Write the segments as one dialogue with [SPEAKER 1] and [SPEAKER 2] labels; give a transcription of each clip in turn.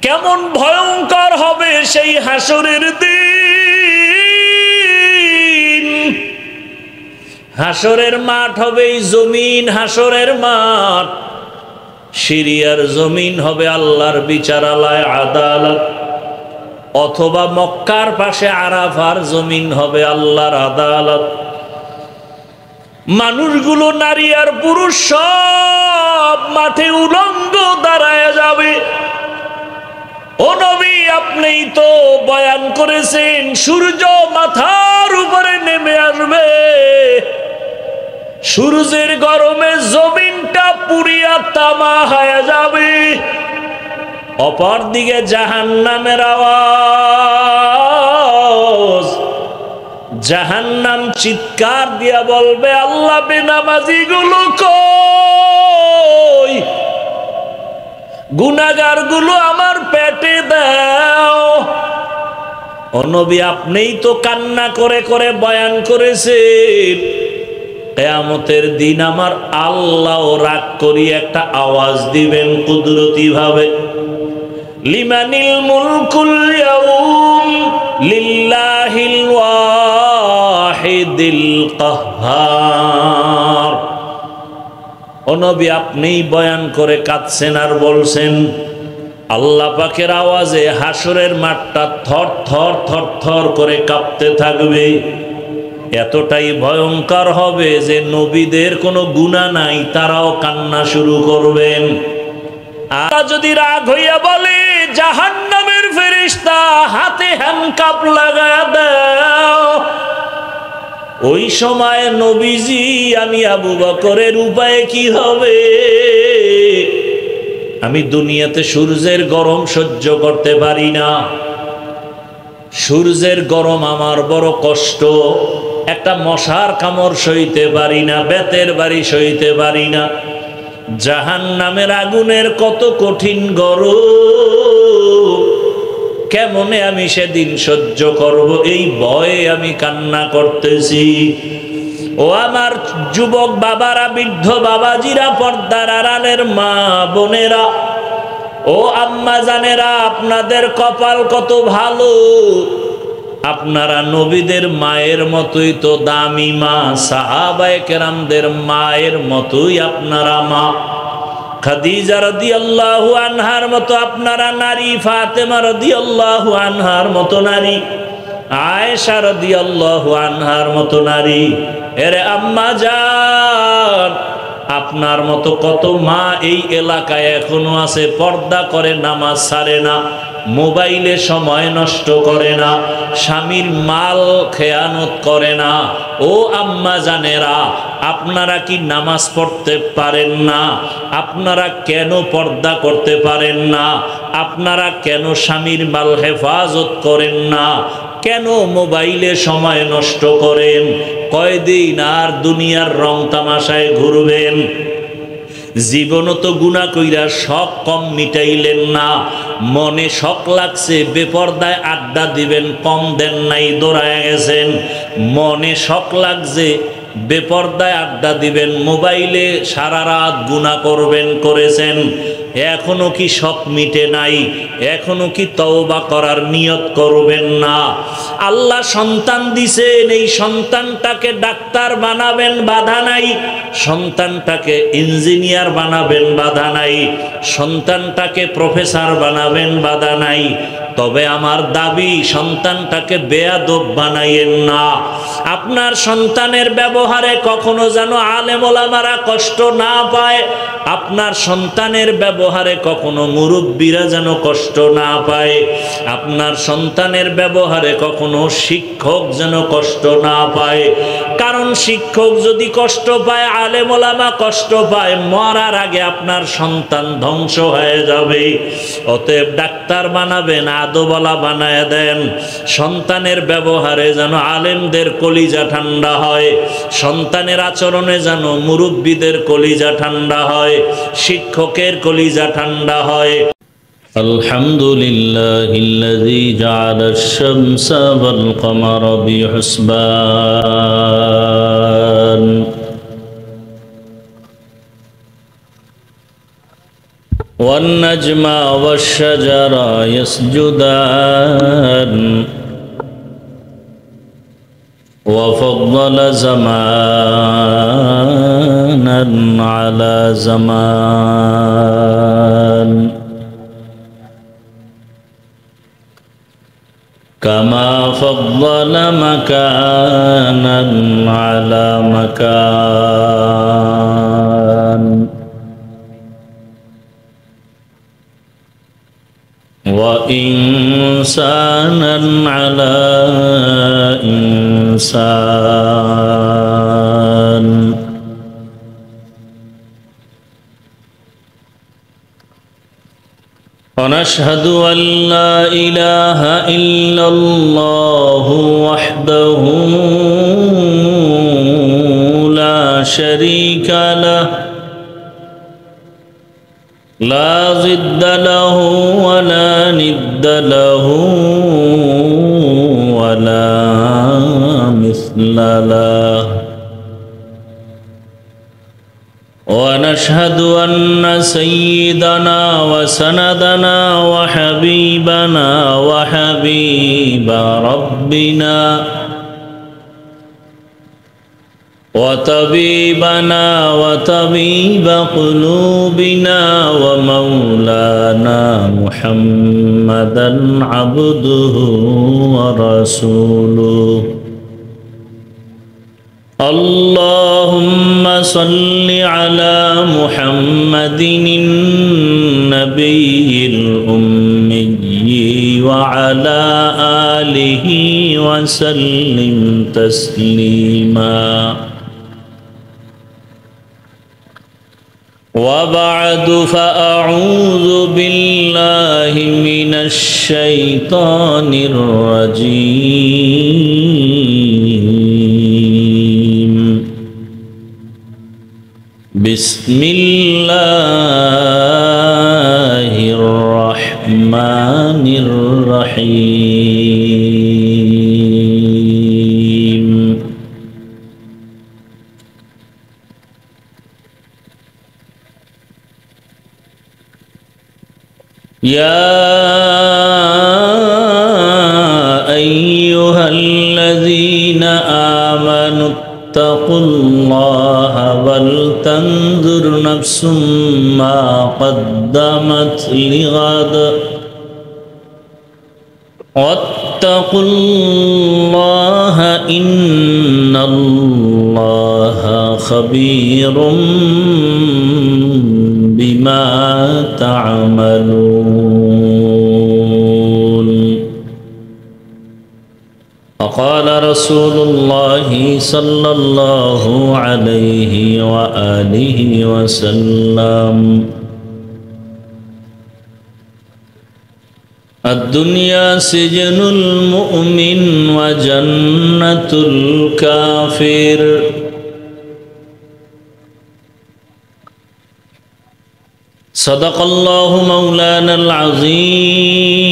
[SPEAKER 1] কেমন ভয়ঙ্কর হবে সেই হাসরের দিন। হাসরের মাঠ হবে এই জমিন, হাসরের মাঠ সিরিয়ার জমিন হবে আল্লাহর বিচারালয় আদালত, অথবা মক্কার পাশে আরাফার জমিন হবে আল্লাহর আদালত। মানুষগুলো নারী আর পুরুষ সব মাঠে উলঙ্গ দাঁড়ায় যাবে। ও নবী, আপনিই তো বয়ান করেছেন সূর্য মাথার উপরে নেমে আসবে, সূর্যের গরমে জমিনটা পুড়িয়া তামা হয়ে যাবে। অপরদিকে জাহান্নামের আওয়াজ, জাহান্নাম চিৎকার দিয়া বলবে, আল্লাহ বেনামাজি গুলো কই, গুনাহগার গুলো আমার পেটে দাও। ও নবী, আপনিই তো কান্না করে করে বয়ান করেছেন কিয়ামতের দিন আমার আল্লাহ রাগ করি একটা আওয়াজ দিবেন কুদরতি ভাবে, লিমানিল মুলকুল ইয়াউম লিল্লাহিল ওয়াহিদিল কাহ্হার। ও নবী, আপনিই বয়ান করে কাঁদছেন আর বলছেন আল্লাহ পাকের আওয়াজে হাসরের মাঠটা থর থর থর থর করে কাঁপতে থাকবে। এতটাই ভয়ঙ্কর হবে যে নবীদের কোনো গুনাহ নাই, তারাও কান্না শুরু করবেন। আর যদি রাগ হইয়া বলে জাহান্নামের ফেরেশতা হাতে হ্যান্ডকাপ লাগায়া দাও, ওই সময় নবীজি আমি আবু বকরের উপায়ে কি হবে? আমি দুনিয়াতে সূর্যের গরম সহ্য করতে পারি না, সূর্যের গরম আমার বড় কষ্ট, একটা মশার কামড় সইতে পারি না, বেতের বাড়ি সইতে পারি না। জাহান্নামের আগুনের কত কঠিন গরম, কেমনে আমি সেদিন সহ্য করব, এই ভয়ে আমি কান্না করতেছি। ও আমার যুবক বাবারা, বৃদ্ধ বাবাজিরা, পর্দার আড়ালের মা বোনেরা, ও আম্মা জানেরা, আপনাদের কপাল কত ভালো, আপনারা নবীদের মায়ের মতোই তো দামি মা, সাহাবায়ে কেরামদের মায়ের মতোই আপনারা মা। খাদিজা রাদিয়াল্লাহু আনহার মতো আপনারা নারী, ফাতেমা রাদিয়াল্লাহু আনহার মতো নারী, আয়েশা রাদিয়াল্লাহু আনহার মতো নারী। এরে আম্মা জান, আপনার মতো কত মা এই এলাকায় এখনো আছে, পর্দা করে, নামাজ ছাড়ে না, মোবাইলে সময় নষ্ট করে না, স্বামীর মাল খেয়ানত করে না। ও আম্মা জানেরা, আপনারা কি নামাজ পড়তে পারেন না? আপনারা কেন পর্দা করতে পারেন না? আপনারা কেন স্বামীর মাল হেফাজত করেন না? কেন মোবাইলে সময় নষ্ট করেন? কয়দিন আর দুনিয়ার রং তামাশায় ঘুরবেন? জীবনও তো গুনাহ কইরা শখ কম মিটাইলেন না, মনে শখ লাগছে বেপরদায় আড্ডা দিবেন, কম দেন নাই, দৌড়ায় গেছেন। মনে শখ লাগছে বেপরদায় আড্ডা দিবেন, মোবাইলে সারা রাত গুনাহ করবেন, করেছেন। এখনো কি শখ মিটে নাই? এখনো কি তওবা করার নিয়ত করবেন না? আল্লাহ সন্তান দিছেন, এই সন্তানটাকে ডাক্তার বানাবেন, বাধা নাই। সন্তানটাকে ইঞ্জিনিয়ার বানাবেন, বাধা নাই। সন্তানটাকে প্রফেসর বানাবেন, বাধা নাই। তবে আমার দাবি, সন্তানটাকে বেয়াদব বানাইয়েন না। আপনার সন্তানের ব্যবহারে কখনো যেন আলেম ওলামারা কষ্ট না পায়, আপনার সন্তানের ব্যবহারে কখনো মুরব্বীরা যেন কষ্ট না পায়, আপনার সন্তানের ব্যবহারে কখনো শিক্ষক যেন কষ্ট না পায়। কারণ শিক্ষক যদি কষ্ট পায়, আলেম ওলামা কষ্ট পায়, মরার আগে আপনার সন্তান ধ্বংস হয়ে যাবে। অতএব ডাক্তার বানাবেন, আদবলা বানায় দেন। সন্তানের ব্যবহারে যেন আলেমদের কলিজা ঠান্ডা হয়, সন্তানের আচরণে যেন মুরব্বীদের কলিজা ঠান্ডা হয়, শিক্ষকের কলিজা ঠান্ডা হয়। আলহামদুলিল্লাহিল্লাযী জাআলাশ শামসা ওয়াল কমারা বিহুসবান والنجم والشجر يسجدان وفضل زمانا على زمان كما فضل مكانا على مكان وإنسانا على إنسان ونشهد أن لا إله إلا الله وحده لا شريك له لا ضد له ولا ند له ولا مثل له ونشهد أن سيدنا وسندنا وحبيبنا وحبيب ربنا وطبيبنا وطبيب قلوبنا ومولانا محمدا عبده ورسوله اللهم صل على محمد النبي الأمي وعلى آله وسلم تسليما وبعد فأعوذ بالله من الشيطان الرجيم بسم الله الرحمن الرحيم يا أيها الذين آمنوا اتقوا الله ولتنظر نفس ما قدمت لغد واتقوا الله إن الله خبير بما تعملون وقال رسول الله صلى الله عليه وآله وسلم الدنيا سجن المؤمن وجنة الكافر صدق الله مولانا العظيم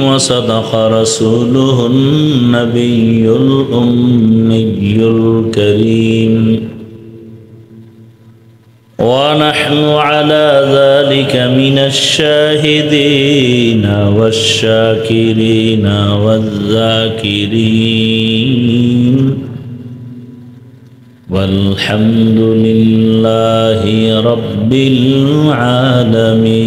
[SPEAKER 1] وصدق رسوله النبي الأمي الكريم ونحن على ذلك من الشاهدين والشاكرين والذاكرين والحمد لله رب العالمين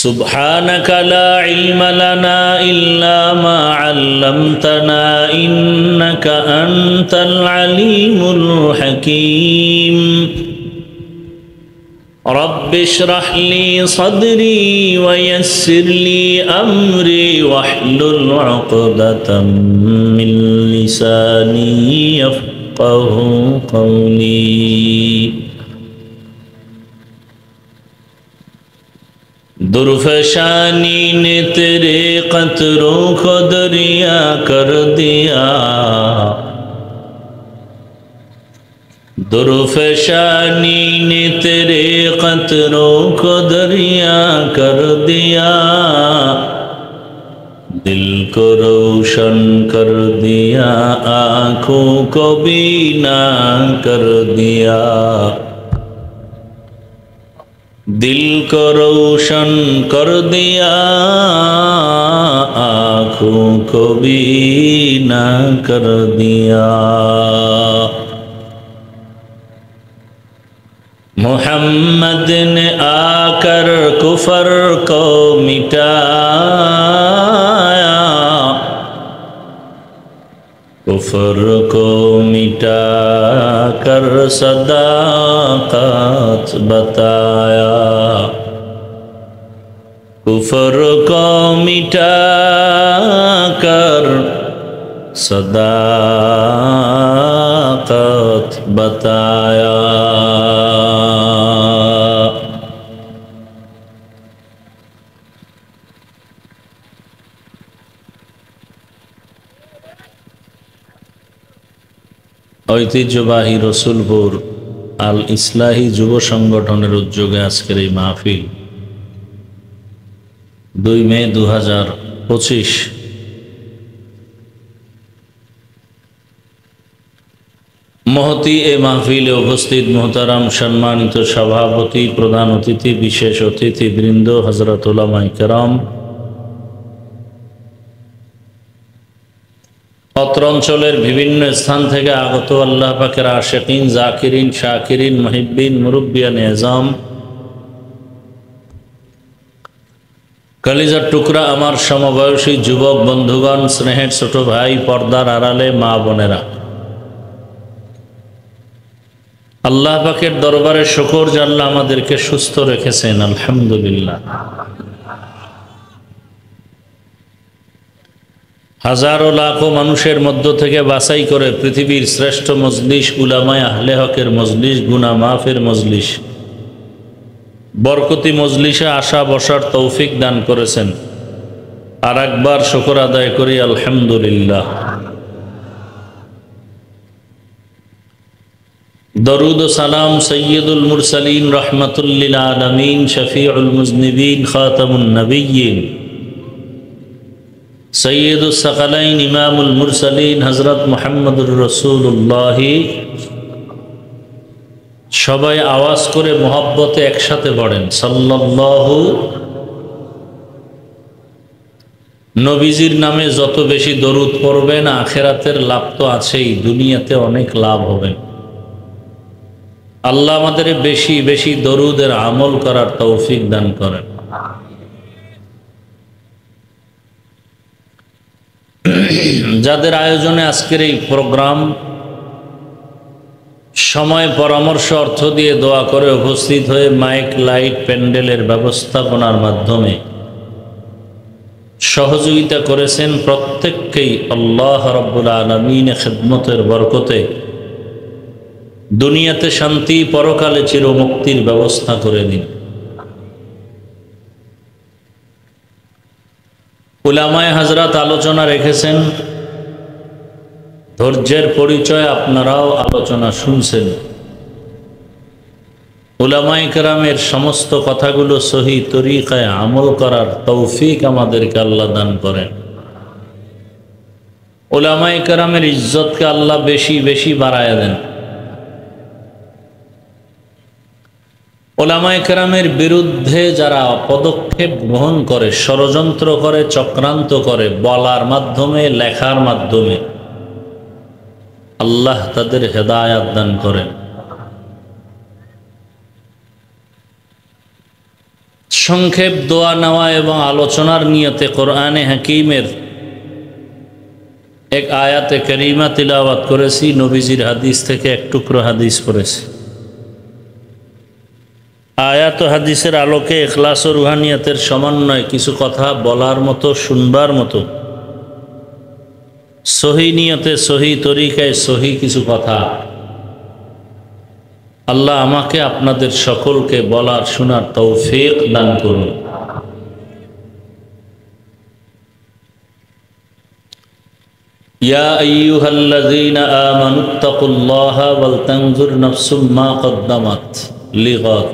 [SPEAKER 1] سبحانك لا علم لنا إلا ما علمتنا إنك أنت العليم الحكيم رب اشرح لي صدري ويسر لي أمري واحلل عقدة من لساني يفقه قولي درفشانی نے تیرے قطروں کو دریا کر دیا درفشانی نے تیرے قطروں کو دریا کر دیا دل को रोशन कर दिया, आँखों को बीना कर दिया। दिल को रोशन कर दिया, आँखों को बीना कर दिया। मोहम्मद ने आकर कुफर को मिटाया, कुफर को मिटा कर सदाकत बताया। कुफर को मिटा कर सदाकत बताया। ঐতিহ্যবাহী রসুলপুর আল ইসলাহি যুব সংগঠনের উদ্যোগে আজকের এই মাহফিল 2 মে 2025। মহতি এ মাহফিলে উপস্থিত মোহতারাম সম্মানিত সভাপতি, প্রধান অতিথি, বিশেষ অতিথিবৃন্দ, হযরত উলামায়ে কেরাম, অত্র অঞ্চলের বিভিন্ন স্থান থেকে আগত আল্লাহ পাকের আশিকিন, জাকিরিন, শাকিরিন, মুহিব্বিন, মুরব্বিয়ান এজাম, কলিজার টুকরা আমার সমবয়সী যুবক বন্ধুগণ, স্নেহের ছোট ভাই, পর্দার আড়ালে মা বোনেরা, আল্লাহ পাকের দরবারে শুকর যে আল্লাহ আমাদেরকে সুস্থ রেখেছেন, আলহামদুলিল্লাহ। হাজারো লাখো মানুষের মধ্য থেকে বাছাই করে পৃথিবীর শ্রেষ্ঠ মজলিস, উলামায়ে আহলে হকের মজলিস, গুনাহ মাফের মজলিস, বরকতি মজলিসে আসা বসার তৌফিক দান করেছেন। আর একবার শুকর আদায় করি, আলহামদুলিল্লাহ। দরুদ ও সালাম সৈয়দুল মুরসালিন, রহমাতুল লিল আলামিন, শফিউল মুজনিবিন, খাতামুন নবিয়্যিন, সৈয়দুস সাকালাইন, ইমামুল মুরসালিন, হযরত মুহাম্মদুর রাসূলুল্লাহ। সবাই আওয়াজ করে মোহাব্বতে একসাথে পড়েন সাল্লাল্লাহু। নবীজির নামে যত বেশি দরুদ পড়বেন আখিরাতের লাভ তো আছেই, দুনিয়াতে অনেক লাভ হবে। আল্লাহ আমাদের বেশি বেশি দরুদের আমল করার তৌফিক দান করেন। যাদের আয়োজনে আজকের এই প্রোগ্রাম, সময়, পরামর্শ, অর্থ দিয়ে দোয়া করে উপস্থিত হয়ে মাইক, লাইট, প্যান্ডেলের ব্যবস্থাপনার মাধ্যমে সহযোগিতা করেছেন, প্রত্যেককেই আল্লাহ রাব্বুল আলামিনের খিদমতের বরকতে দুনিয়াতে শান্তি, পরকালে চিরমুক্তির ব্যবস্থা করে দিন। উলামায়ে হযরত আলোচনা রেখেছেন, ধৈর্যের পরিচয়, আপনারাও আলোচনা শুনছেন। উলামায়ে কেরামের সমস্ত কথাগুলো সহি তরিকায় আমল করার তৌফিক আমাদেরকে আল্লাহ দান করেন। উলামায়ে কেরামের ইজ্জতকে আল্লাহ বেশি বেশি বাড়ায় দেন। উলামায়ে কেরামের বিরুদ্ধে যারা পদক্ষেপ গ্রহণ করে, ষড়যন্ত্র করে, চক্রান্ত করে, বলার মাধ্যমে, লেখার মাধ্যমে, আল্লাহ তাদের হেদায়াত দান করেন। সংক্ষেপ দোয়া নেওয়া এবং আলোচনার নিয়তে কোরআনে হাকিমের এক আয়াতে কারিমা তিলাওয়াত করেছি, নবীজির হাদিস থেকে এক টুকরো হাদিস পড়েছি। আয়াত ও হাদিসের আলোকে ইখলাস ও রুহানিয়াতের সমন্বয়ে কিছু কথা বলার মতো, শুনবার মতো, সহি নিয়তে, সহি তরিকায়, সহি কিছু কথা আল্লাহ আমাকে আপনাদের সকলকে বলার, শোনার তৌফিক দান করুন। ইয়া আইয়ুহাল্লাযীনা আমানুত্তাকুল্লাহা ওয়াল তানজুর নাফসুম মা কদ্দামাত লিগাদ।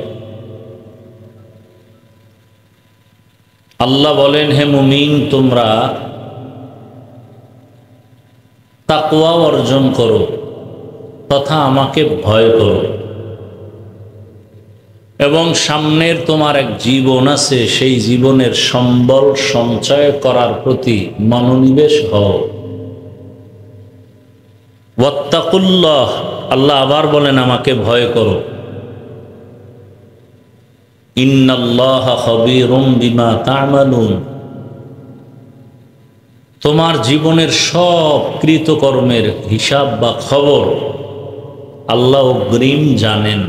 [SPEAKER 1] আল্লাহ বলেন, হে মুমিন, তোমরা তাকওয়া অর্জন করো তথা আমাকে ভয় করো, এবং সামনের তোমার এক জীবন আছে, সেই জীবনের সম্বল সঞ্চয় করার প্রতি মনোনিবেশ হও। ওয়াত্তাকুল্লাহ, আল্লাহ আবার বলেন আমাকে ভয় করো। ইন্নাল্লাহা খাবীরুম বিমা তা'মালুন, তোমার জীবনের সব কৃতকর্মের হিসাব বা খবর আল্লাহ অগ্রিম জানেন।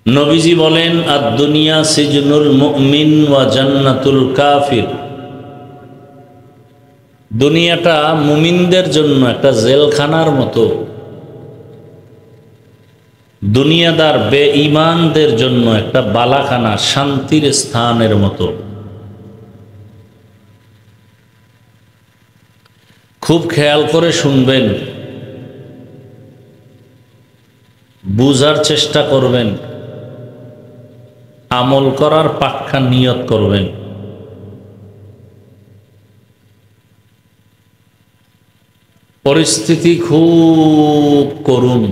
[SPEAKER 1] নবীজি বলেন আদ-দুনিয়া সিজনুল মুমিন ওয়া জান্নাতুল কাফির, দুনিয়াটা মুমিনদের জন্য একটা জেলখানার মতো, দুনিয়াদার বেঈমানদের জন্য একটা বালাখানা, শান্তির স্থানের মতো। খুব খেয়াল করে শুনবেন, বুঝার চেষ্টা করবেন, আমল করার পাক্কা নিয়ত করবেন। পরিস্থিতি খুব করুণ,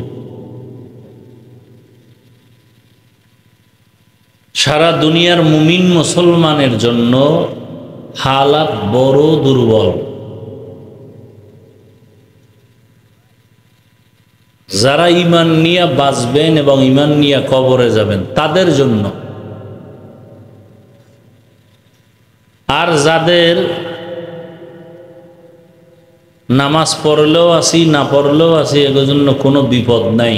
[SPEAKER 1] সারা দুনিয়ার মুমিন মুসলমানের জন্য হালাত বড় দুর্বল। যারা ঈমান নিয়ে বাঁচবেন এবং ঈমান নিয়ে কবরে যাবেন তাদের জন্য, আর যাদের নামাজ পড়লেও আসি না পড়লেও আসি এর জন্য কোনো বিপদ নাই।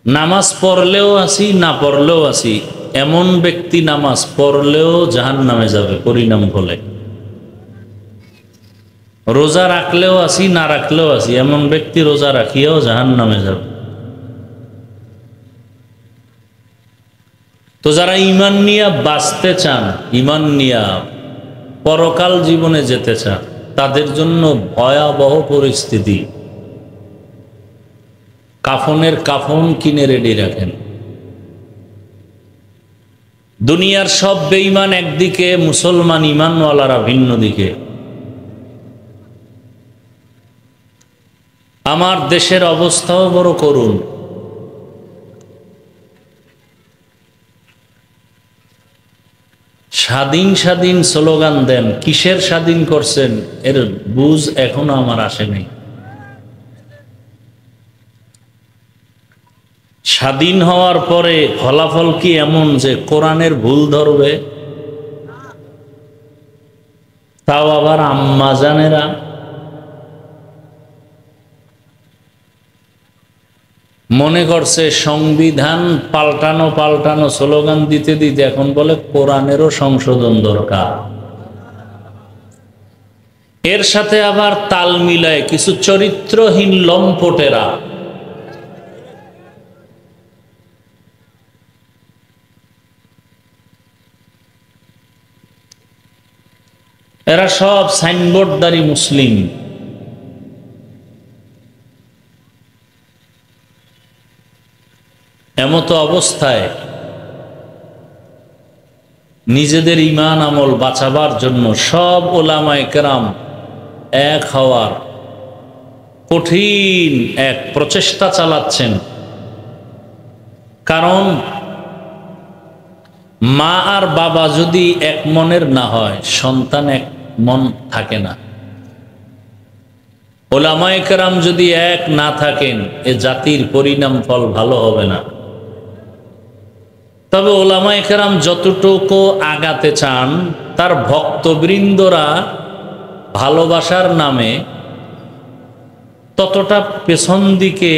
[SPEAKER 1] নামাজ পড়লেও আসি না পড়লেও আসি এমন ব্যক্তি নামাজ পড়লেও জাহান্নামে যাবে পরিণাম ফলে। রোজা রাখলেও আসি না রাখলেও আসি এমন ব্যক্তি রোজা রাখিয়াও জাহান্নামে যাবে। তো যারা ঈমান নিয়ে বাঁচতে চান, ঈমান নিয়ে পরকাল জীবনে যেতে চান, তাদের জন্য ভয়াবহ পরিস্থিতি। কাফনের কাফন কিনে রেডি রাখেন। দুনিয়ার সব বেঈমান একদিকে, মুসলমান ঈমানওয়ালারা ভিন্ন দিকে। আমার দেশের অবস্থাও বড় করুণ। স্বাধীন স্বাধীন স্লোগান দেন, কিসের স্বাধীন করছেন এর বুঝ এখনো আমার আসেনি। স্বাধীন হওয়ার পরে ফলাফল কি এমন যে কোরআনের ভুল ধরবে? তাও আবার আম্মাজানেরা। মনে করছে সংবিধান পাল্টানো পাল্টানো স্লোগান দিতে দিতে এখন বলে কোরআনেরও সংশোধন দরকার। এর সাথে আবার তাল মিলায় কিছু চরিত্রহীন লম্পটেরা এরা সব সাইনবোর্ডদারি মুসলিম। এমত অবস্থায় নিজেদের ঈমান আমল বাঁচাবার জন্য সব ওলামায়ে কেরাম এক হওয়ার কঠিন এক প্রচেষ্টা চালাচ্ছেন। কারণ মা আর বাবা যদি এক মনের না হয়, সন্তান এক মন থাকে না। ওলামায়ে কেরাম যদি এক না থাকেন, এ জাতির পরিণাম ফল ভালো হবে না। তবে ওলামায়ে কেরাম যতটুকু আগাতে চান, তার ভক্তবৃন্দরা ভালোবাসার নামে ততটা পেছন দিকে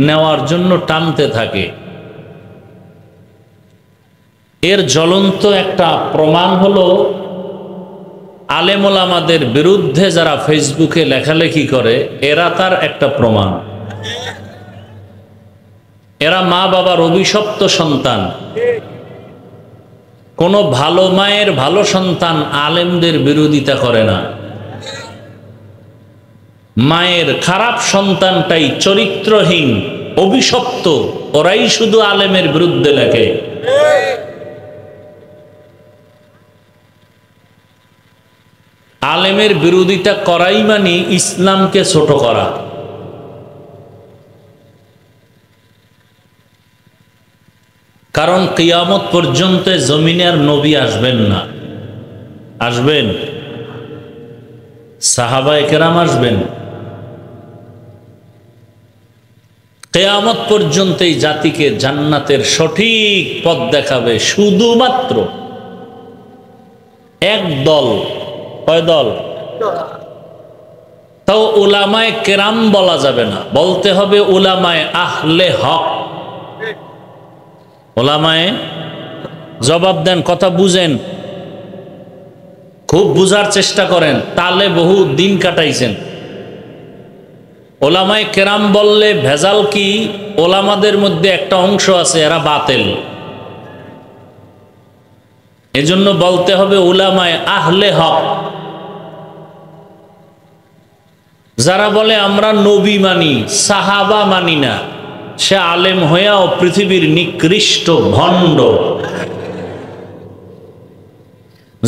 [SPEAKER 1] নেওয়ার জন্য টানতে থাকে। এর জ্বলন্ত একটা প্রমাণ হলো আলেম ওলামাদের বিরুদ্ধে যারা ফেসবুকে লেখালেখি করে, এরা তার একটা প্রমাণ। এরা মা বাবার অভিশপ্ত সন্তান। কোনো ভালো মায়ের ভালো সন্তান আলেমদের বিরোধিতা করে না। মায়ের খারাপ সন্তানটাই চরিত্রহীন, অভিশপ্ত, ওরাই শুধু আলেমের বিরুদ্ধে লেখে। আলেমের বিরোধিতা করাই মানে ইসলামকে ছোট করা। কারণ কিয়ামত পর্যন্ত জমিনে আর নবী আসবেন না। আসবেন? সাহাবায়ে কেরাম আসবেন। কিয়ামত পর্যন্ত এই জাতিকে জান্নাতের সঠিক পথ দেখাবে শুধুমাত্র এক দল। কয় দল? তাও উলামায়ে কেরাম বলা যাবে না, বলতে হবে উলামায়ে আহলে হক। উলামায়ে, জবাব দেন, কথা বুঝেন, খুব বুঝার চেষ্টা করেন, তালে বহু দিন কাটাইছেন। ওলামায়ে কেরাম বললে ভেজাল কি? ওলামাদের মধ্যে একটা অংশ আছে এরা বাতিল, এজন্য বলতে হবে উলামায়ে আহলে হক। যারা বলে আমরা নবী মানি, সাহাবা মানি না, সে আলেম হইয়াও পৃথিবীর নিকৃষ্ট ভণ্ড।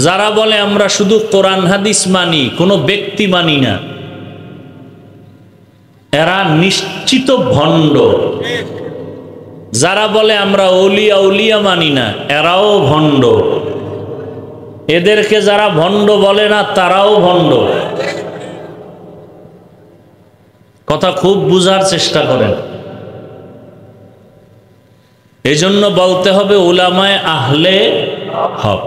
[SPEAKER 1] যারা বলে আমরা শুধু কোরআন হাদিস মানি, কোনো ব্যক্তি মানি না, এরা নিশ্চিত ভণ্ড। যারা বলে আমরা ওলিয়া উলিয়া মানি না, এরাও ভণ্ড। এদেরকে যারা ভণ্ড বলে না তারাও ভণ্ড। কথা খুব বুঝার চেষ্টা করেন। এজন্য বলতে হবে উলামায়ে আহলে হক।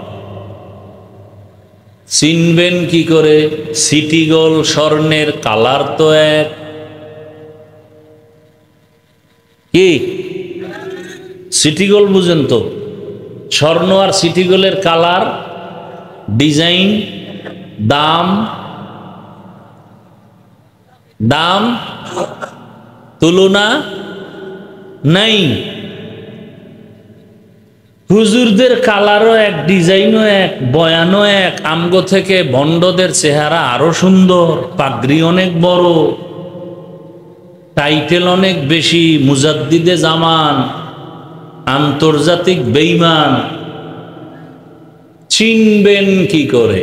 [SPEAKER 1] চিনবেন কি করে? সিটি গোল্ড স্বর্ণের কালার তো এক। কি সিটি গোল্ড বুঝেন তো? স্বর্ণ আর সিটি গোল্ডের কালার, ডিজাইন, দাম, দাম তুলনা নাই। হুজুরদের কালারও এক, ডিজাইনও এক, বয়ানও এক। আমগো থেকে ভণ্ডদের চেহারা আরো সুন্দর, পাগড়ি অনেক বড়, টাইটেল অনেক বেশি, মুজাদ্দিদে জামান, আন্তর্জাতিক বেঈমান। চিনবেন কি করে?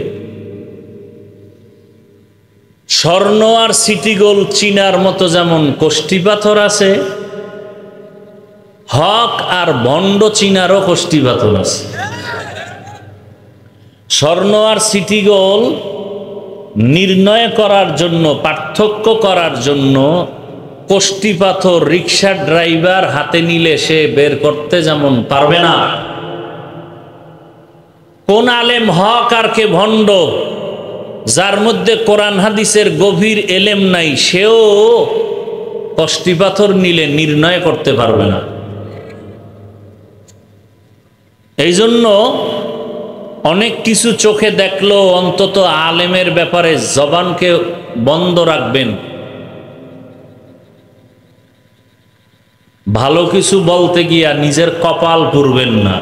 [SPEAKER 1] স্বর্ণ আর সিটি গোল্ড চিনার মতো যেমন কোষ্ঠী পাথর আছে, হক আর ভণ্ড চিনারও কোষ্ঠী পাথর আছে। স্বর্ণ আর সিটি গোল্ড নির্ণয় করার জন্য, পার্থক্য করার জন্য কোষ্ঠী পাথর রিক্সা ড্রাইভার হাতে নিলে সে বের করতে যেমন পারবে না। কোন আলেম হক আর কে ভণ্ড, যার মধ্যে কোরআন হাদিসের গভীর এলেম নাই, সেও কোষ্ঠী পাথর নিলে নির্ণয় করতে পারবে না। এই জন্য অনেক কিছু চোখে দেখলো, অন্তত আলেমের ব্যাপারে জবানকে বন্ধ রাখবেন। ভালো কিছু বলতে গিয়া নিজের কপাল পুড়বেন না।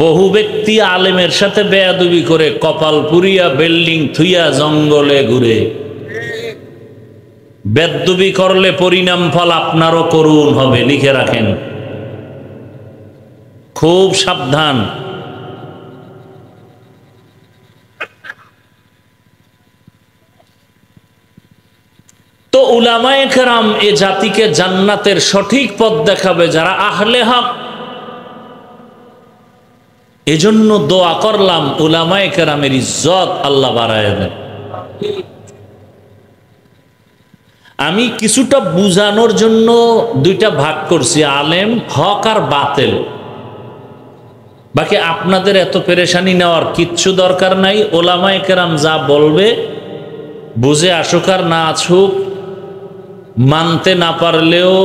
[SPEAKER 1] বহু ব্যক্তি আলেমের সাথে বেয়াদবি করে কপাল পুরিয়া বিল্ডিং থুইয়া জঙ্গলে ঘুরে। বেয়াদবি করলে পরিণাম ফল আপনারও করুণ হবে, লিখে রাখেন, খুব সাবধান। তো উলামায়ে কেরাম এ জাতিকে জান্নাতের সঠিক পথ দেখাবে, যারা আহলে হক। এজন্য দোয়া করলাম উলামায়ে কেরামের ইজ্জত আল্লাহ বাড়ায় দেন। আমি কিছুটা বুঝানোর জন্য দুইটা ভাগ করছি, আলেম হক আর বাতিল। বাকি আপনাদের এত পেরেশানি নেওয়ার কিচ্ছু দরকার নাই। উলামায়ে কেরাম যা বলবে, বুঝে আসুক আর না আসুক, মানতে না পারলেও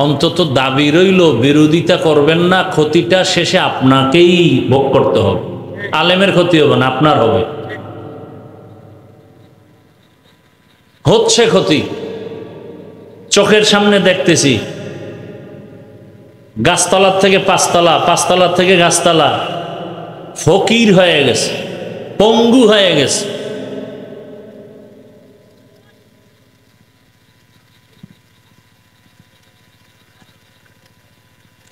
[SPEAKER 1] অন্তত দাবি রইল বিরোধিতা করবেন না। ক্ষতিটা শেষে আপনাকেই ভোগ করতে হবে। আলেমের ক্ষতি হবে না, আপনার হবে। হচ্ছে ক্ষতি, চোখের সামনে দেখতেছি। গাছতলার থেকে পাঁচতলা, পাঁচতলার থেকে গাছতলা, ফকির হয়ে গেছে, পঙ্গু হয়ে গেছে।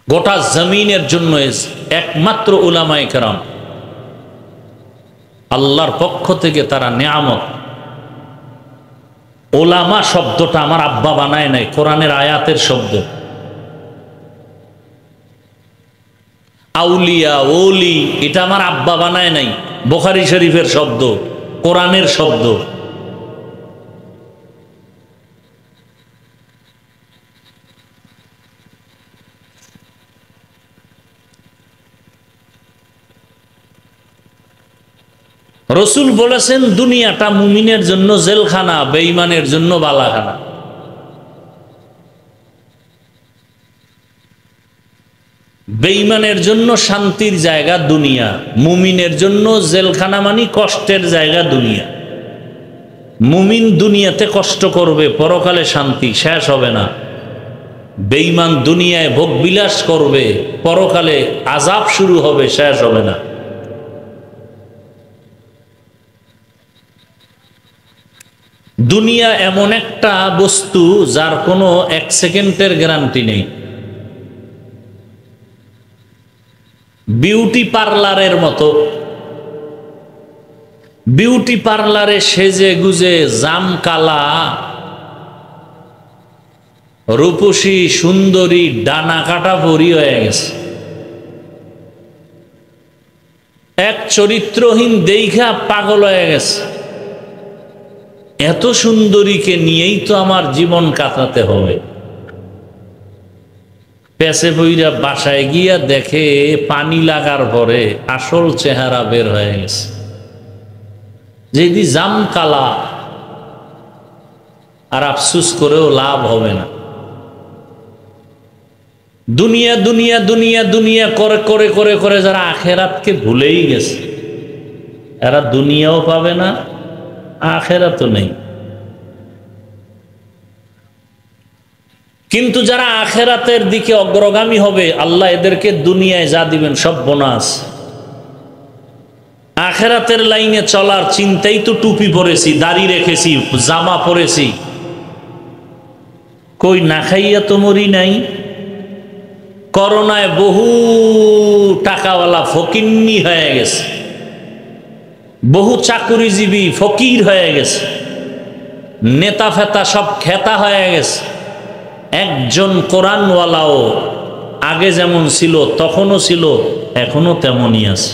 [SPEAKER 1] গোটা জমিনের জন্য একমাত্র উলামায়ে কেরাম। আল্লাহর পক্ষ থেকে তারা নেয়ামত। ওলামা শব্দটা আমার আব্বা বানায় নাই, কোরআনের আয়াতের শব্দ। আউলিয়া ওলি এটা আমার আব্বা বানায় নাই, বুখারী শরীফের শব্দ, কোরআনের শব্দ। রসুল বলেছেন দুনিয়াটা মুমিনের জন্য জেলখানা, বেঈমানের জন্য বালাখানা। বেঈমানের জন্য শান্তির জায়গা দুনিয়া, মুমিনের জন্য জেলখানা মানে কষ্টের জায়গা দুনিয়া। মুমিন দুনিয়াতে কষ্ট করবে, পরকালে শান্তি, শেষ হবে না। বেঈমান দুনিয়ায় ভোগবিলাস করবে, পরকালে আযাব শুরু হবে, শেষ হবে না। দুনিয়া এমন একটা বস্তু যার কোনো এক সেকেন্ডের গ্যারান্টি নেই। বিউটি পার্লারের মতো, বিউটি পার্লারে সেজে গুজে জামকালা রূপসী সুন্দরী ডানা কাটা পরি হয়ে গেছে। এক চরিত্রহীন দেইখা পাগল হয়ে গেছে, এত সুন্দরীকে নিয়েই তো আমার জীবন কাটাতে হবে। পেছে বইরা বাসায় গিয়া দেখে পানি লাগার পরে আসল চেহারা বের হয়ে গেছে। যদি জাম কালা, আর আফসুস করেও লাভ হবে না। দুনিয়া দুনিয়া দুনিয়া দুনিয়া করে করে করে করে যারা আখেরাতকে ভুলেই গেছে, এরা দুনিয়াও পাবে না, আখেরাতও নেই। কিন্তু যারা আখেরাতের দিকে অগ্রগামী হবে, আল্লাহ এদেরকে দুনিয়ায় যা দিবেন সব বোনাস। আখেরাতের লাইনে চলার চিন্তাই তো টুপি পরেছি, দাড়ি রেখেছি, জামা পরেছি, কই না খাইয়া তো মরি নাই। করোনায় বহু টাকাওয়ালা ফকিন্নি হয়ে গেছে, বহু চাকুরিজীবী ফকির হয়ে গেছে, নেতা ফেতা সব খেতা হয়ে গেছে। একজন কোরআনওয়ালাও আগে যেমন ছিল তখনও ছিল, এখনো তেমনই আছে।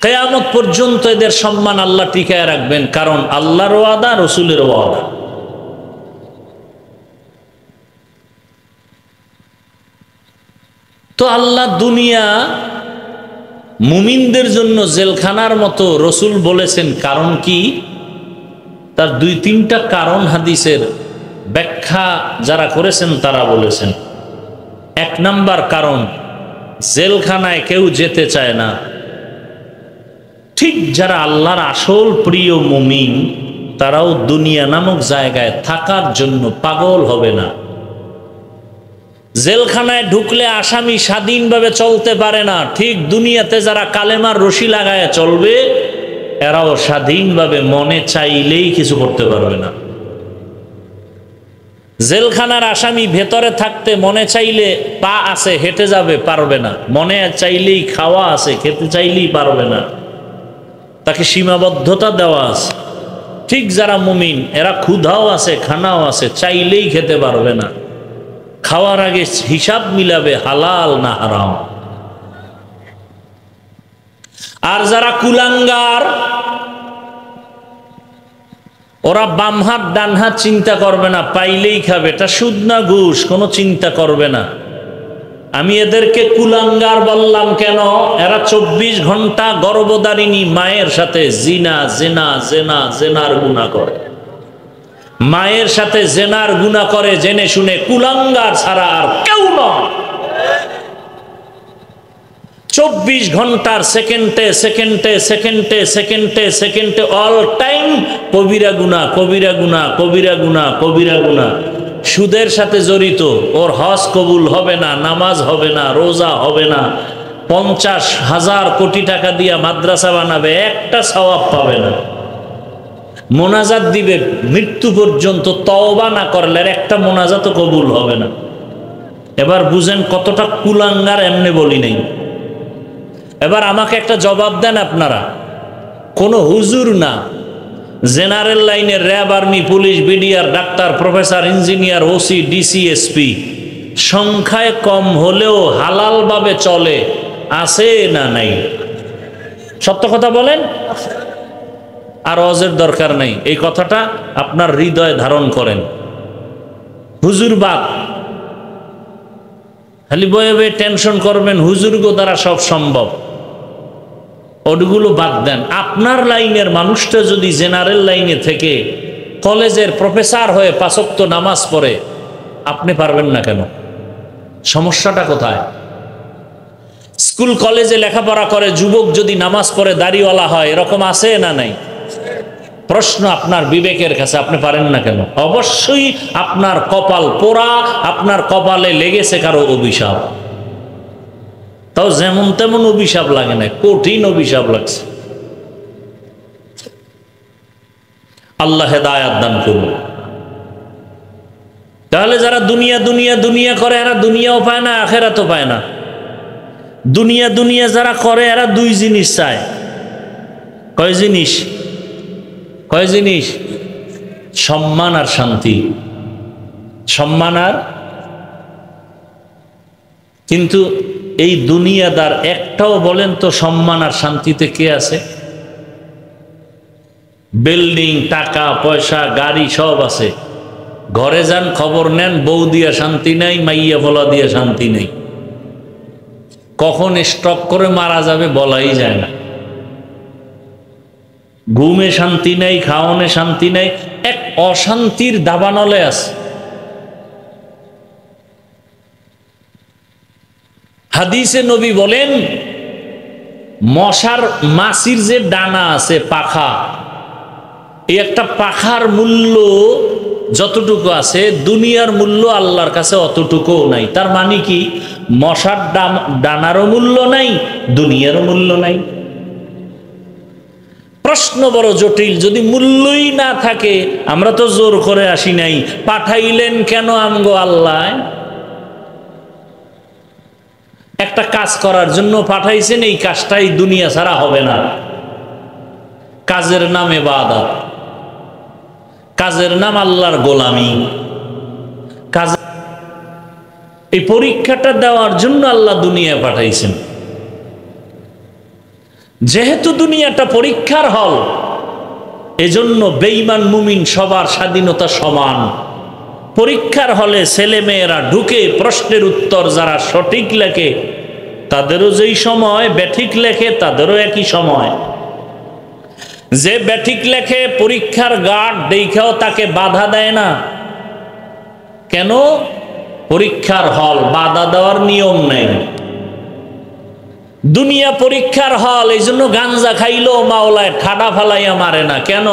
[SPEAKER 1] কিয়ামত পর্যন্ত এদের সম্মান আল্লাহ টিকায় রাখবেন, কারণ আল্লাহর ওয়াদা, রসুলের ওয়াদা। তো আল্লাহ দুনিয়া মুমিনদের জন্য জেলখানার মতো রসুল বলেছেন, কারণ কি? তার দুই তিনটা কারণ হাদিসের ব্যাখ্যা যারা করেছেন তারা বলেছেন। এক নাম্বার কারণ, জেলখানায় কেউ যেতে চায় না। ঠিক যারা আল্লাহর আসল প্রিয় মুমিন, তারাও দুনিয়া নামক জায়গায় থাকার জন্য পাগল হবে না। জেলখানায় ঢুকলে আসামি স্বাধীনভাবে চলতে পারে না, ঠিক দুনিয়াতে যারা কালেমার রশি লাগায় চলবে, এরাও স্বাধীনভাবে মনে চাইলেই কিছু করতে পারবে না। জেলখানার আসামি ভেতরে থাকতে মনে চাইলে পা আছে, হেঁটে যাবে, পারবে না। মনে চাইলেই খাওয়া আছে, খেতে চাইলেই পারবে না, তাকে সীমাবদ্ধতা দেওয়া আছে। ঠিক যারা মুমিন, এরা ক্ষুধাও আছে, খানাও আছে, চাইলেই খেতে পারবে না। খাওয়ার আগে হিসাব মিলাবে হালাল না হারাম। আর যারা কুলাঙ্গার, ওরা বাম হাত ডান হাত চিন্তা করবে না, পাইলেই খাবে, এটা সুদ না ঘুষ, কোনো চিন্তা করবে না। আমি এদেরকে কুলাঙ্গার বললাম কেন? এরা 24 ঘন্টা গর্ভধারিণী মায়ের সাথে জিনা জেনা জেনা জেনার গুনাহ করে, মায়ের সাথে জেনার গুনাহ করে জেনে শুনে। কুলাঙ্গার ছাড়া আর কেউ নয়। 24 ঘন্টার সেকেন্ডে সেকেন্ডে সেকেন্ডে সেকেন্ডে সেকেন্ডে অল টাইম কবিরা গুনাহ, কবিরা গুনাহ, কবিরা গুনাহ, কবিরা গুনাহ। সুদের সাথে জড়িত, ওর হজ কবুল হবে না, নামাজ হবে না, রোজা হবে না, 50,000 কোটি টাকা দিয়া মাদ্রাসা বানাবে, একটা সওয়াব পাবে না। মোনাজাত দিবে মৃত্যু পর্যন্ত, তওবা না করলে একটা মোনাজাতও কবুল হবে না। এবার বুঝেন কতটা কুলাঙ্গার, এমনি বলি নাই। এবার আমাকে একটা জবাব দেন আপনারা, কোন হুজুর না, জেনারেল লাইনের RAB, army, police, BDR, doctor, professor, engineer, OC, DC, SP সংখ্যায় কম হলেও হালালভাবে চলে আছে না নাই? সত্য কথা বলেন। আর অজের দরকার নাই, এই কথাটা আপনার হৃদয়ে ধারণ করেন। হুজুর বাদ, খালি বয়ে বয়ে টেনশন করবেন হুজুরগো দ্বারা সব সম্ভব, ওগুলো বাদ দেন। আপনার লাইনের মানুষটা যদি জেনারেল লাইনে থেকে কলেজের প্রফেসর হয়ে 5 ওয়াক্ত নামাজ পড়ে, আপনি পারবেন না কেন? সমস্যাটা কোথায়? স্কুল কলেজে লেখাপড়া করে যুবক যদি নামাজ পড়ে দাড়িওয়ালা হয়, এরকম আছে না নাই? প্রশ্ন আপনার বিবেকের কাছে, আপনি পারেন না কেন? অবশ্যই আপনার কপাল পোড়া, আপনার কপালে লেগেছে কারো অভিশাপ। তাও যেমন তেমন অভিশাপ লাগে না, কঠিন অভিশাপ লাগছে। আল্লাহ হেদায়াত দান করুন। তাহলে যারা দুনিয়া দুনিয়া দুনিয়া করে, এরা দুনিয়াও পায় না, আখেরাতও পায় না। দুনিয়া দুনিয়া যারা করে, এরা 2 জিনিস চায়। কয় জিনিস? কয় জিনিস? সম্মান আর শান্তি। সম্মান আর, কিন্তু এই দুনিয়াদার একটাও বলেন তো সম্মান আর শান্তিতে কে আছে? বিল্ডিং, টাকা পয়সা, গাড়ি সব আছে, ঘরে যান খবর নেন, বউ দিয়া শান্তি নাই, মাইয়া বলা দিয়া শান্তি নেই। কখন স্ট্রোক করে মারা যাবে বলাই যায় না। ঘুমে শান্তি নেই, খাওয়ানে শান্তি নেই, এক অশান্তির দাবানলে আছে। হাদিসে নবী বলেন, মশার মাছির যে ডানা আছে, পাখা, এই একটা পাখার মূল্য যতটুকু আছে, দুনিয়ার মূল্য আল্লাহর কাছে অতটুকুও নাই। তার মানে কি? মশার ডানারও মূল্য নাই, দুনিয়ারও মূল্য নাই। প্রশ্ন বড় জটিল। যদি মূল্যই না থাকে, আমরা তো জোর করে আসি নাই, পাঠাইলেন কেন আমগো আল্লাহ? একটা কাজ করার জন্য পাঠাইছেন, এই কাজটাই দুনিয়া ছাড়া হবে না। কাজের নাম ইবাদত, কাজের নাম আল্লাহর গোলামি। কাজ, এই পরীক্ষাটা দেওয়ার জন্য আল্লাহ দুনিয়া পাঠাইছেন। যেহেতু দুনিয়াটা পরীক্ষার হল, এজন্য বেঈমান মুমিন সবার স্বাধীনতা সমান। পরীক্ষার হলে ছেলে মেয়েরা ঢুকে, প্রশ্নের উত্তর যারা সঠিক লেখে তাদেরও যেই সময়, ব্যাঠিক লেখে তাদেরও একই সময়। যে ব্যাঠিক লেখে, পরীক্ষার গার্ড দেখাও তাকে বাধা দেয় না। কেন? পরীক্ষার হল, বাধা দেওয়ার নিয়ম নেই। দুনিয়া পরীক্ষার হল, এই জন্য গাঞ্জা খাইলো মাওলায় ঠাডা ফালাইয়া মারে না। কেন?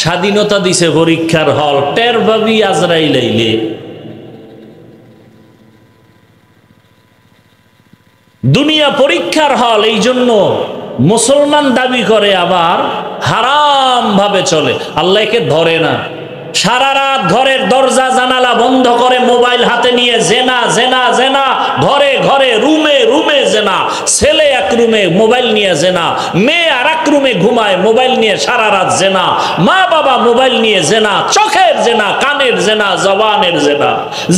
[SPEAKER 1] স্বাধীনতা দিছে পরীক্ষার হল, টের ভাবি আজরাইল আইলে। দুনিয়া পরীক্ষার হল, এই জন্য মুসলমান দাবি করে আবার হারাম ভাবে চলে, আল্লাহকে ধরে না। সারা রাত ঘরের দরজা জানালা বন্ধ করে মোবাইল হাতে নিয়ে জেনা জেনা জেনা, ঘরে ঘরে, রুমে রুমে জেনা। ছেলে এক রুমে মোবাইল নিয়ে জেনা, মেয়ে আর এক রুমে ঘুমায় মোবাইল নিয়ে সারা রাত জেনা, মা বাবা মোবাইল নিয়ে জেনা, চোখের জেনা, কানের জেনা, জবানের জেনা।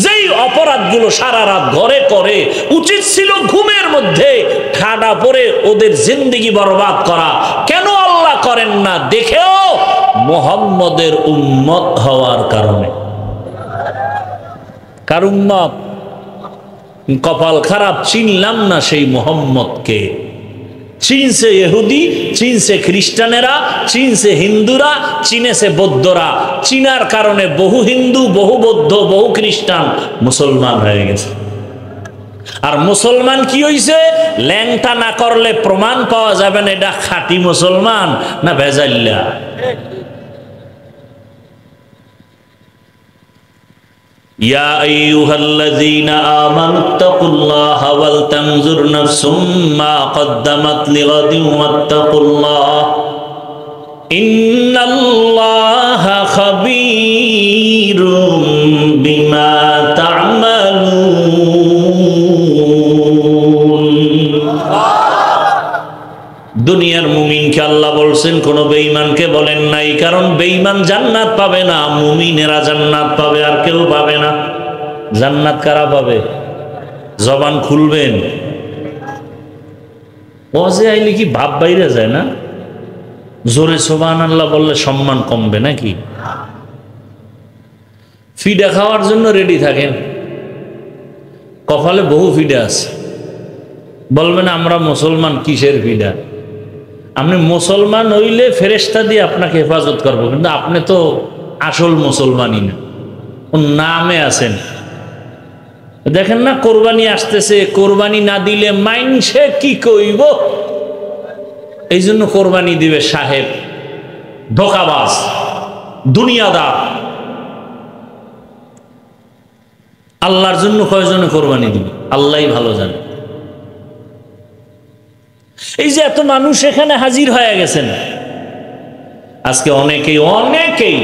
[SPEAKER 1] যেই অপরাধগুলো সারা রাত ঘরে করে, উচিত ছিল ঘুমের মধ্যে ঠাডা পরে ওদের জিন্দেগি বরবাদ করা। কেন আল্লাহ করেন না? দেখেও মুহাম্মদের উম্মত হওয়ার কারণে। কার উম্মত? কপাল খারাপ, চিনলাম না সেই মুহাম্মদকে। চিনছে ইহুদি, চিনছে খ্রিস্টানেরা, চিনছে হিন্দুরা, চিনেছে বৌদ্ধরা। চিনার কারণে বহু হিন্দু, বহু বৌদ্ধ, বহু খ্রিস্টান মুসলমান হয়ে গেছে। আর মুসলমান কি হইছে? ল্যাংটা না করলে প্রমাণ পাওয়া যাবে না এটা খাঁটি মুসলমান না ভেজাইল্লা। ইয়া আইয়ুহাল্লাযীনা আমানুত্তাকুল্লাহা ওয়াল তানজুর নাফসুম মা কদ্দামাত লিগাদিন ওয়াত্তাকুল্লাহ ইন্নাল্লাহা খাবীরুম বিমা তা'মালুন। বলছেন, কোনো বেঈমানকে বলেন নাই, কারণ বেঈমান জান্নাত পাবে না, মুমিনেরা জান্নাত পাবে, আর কেউ পাবে না। জান্নাত কারা পাবে? জবান খুলবেন। ওয়াজে আইলে কি ভাব বাইরে যায় না? জোরে সুবহানাল্লাহ বললে সম্মান কমবে নাকি? ফিডা খাওয়ার জন্য রেডি থাকেন, কপালে বহু ফিডা আছে। বলবেন আমরা মুসলমান, কিসের ফিডা? আপনি মুসলমান হইলে ফেরেশতা দিয়ে আপনাকে হেফাজত করবো, কিন্তু আপনি তো আসল মুসলমানই না, নামে আছেন। দেখেন না, কোরবানি আসতেছে, কোরবানি না দিলে মাইনসে কি কইব, এই জন্য কোরবানি দিবে সাহেব, ধোঁকাবাজ, দুনিয়াদার। আল্লাহর জন্য কয়জনে কোরবানি দিবে আল্লাহই ভালো জানে। এই যে এত মানুষ এখানে হাজির হয়ে গেছেন, আজকে অনেকেই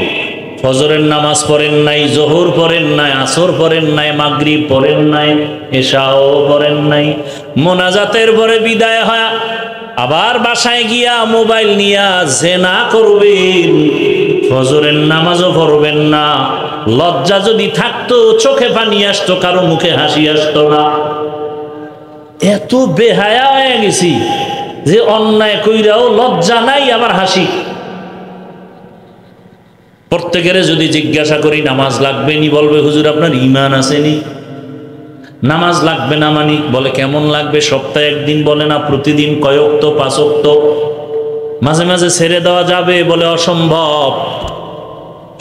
[SPEAKER 1] ফজরের নামাজ পড়েন নাই, জোহর পড়েন নাই, আসর পড়েন নাই, মাগরিব পড়েন নাই, এশাও পড়েন নাই। মোনাজাতের পরে বিদায় হয়, আবার বাসায় গিয়া মোবাইল নিয়া জেনা করবেন, ফজরের নামাজও পড়বেন না। লজ্জা যদি থাকতো চোখে পানি আসতো, কারো মুখে হাসি আসতো না। এত বেহায়া হয়ে গেছি যে অন্যায় কইরাও লজ্জা নাই, আবার হাসি। প্রত্যেকের যদি জিজ্ঞাসা করি নামাজ লাগবে নি, বলবে হুজুর আপনার ঈমান আসেনি। নামাজ লাগবে না মানি, বলে কেমন লাগবে? সপ্তাহে একদিন, বলে না প্রতিদিন, কয়ক্ত? 5 ওয়াক্ত। মাঝে মাঝে ছেড়ে দেওয়া যাবে, বলে অসম্ভব।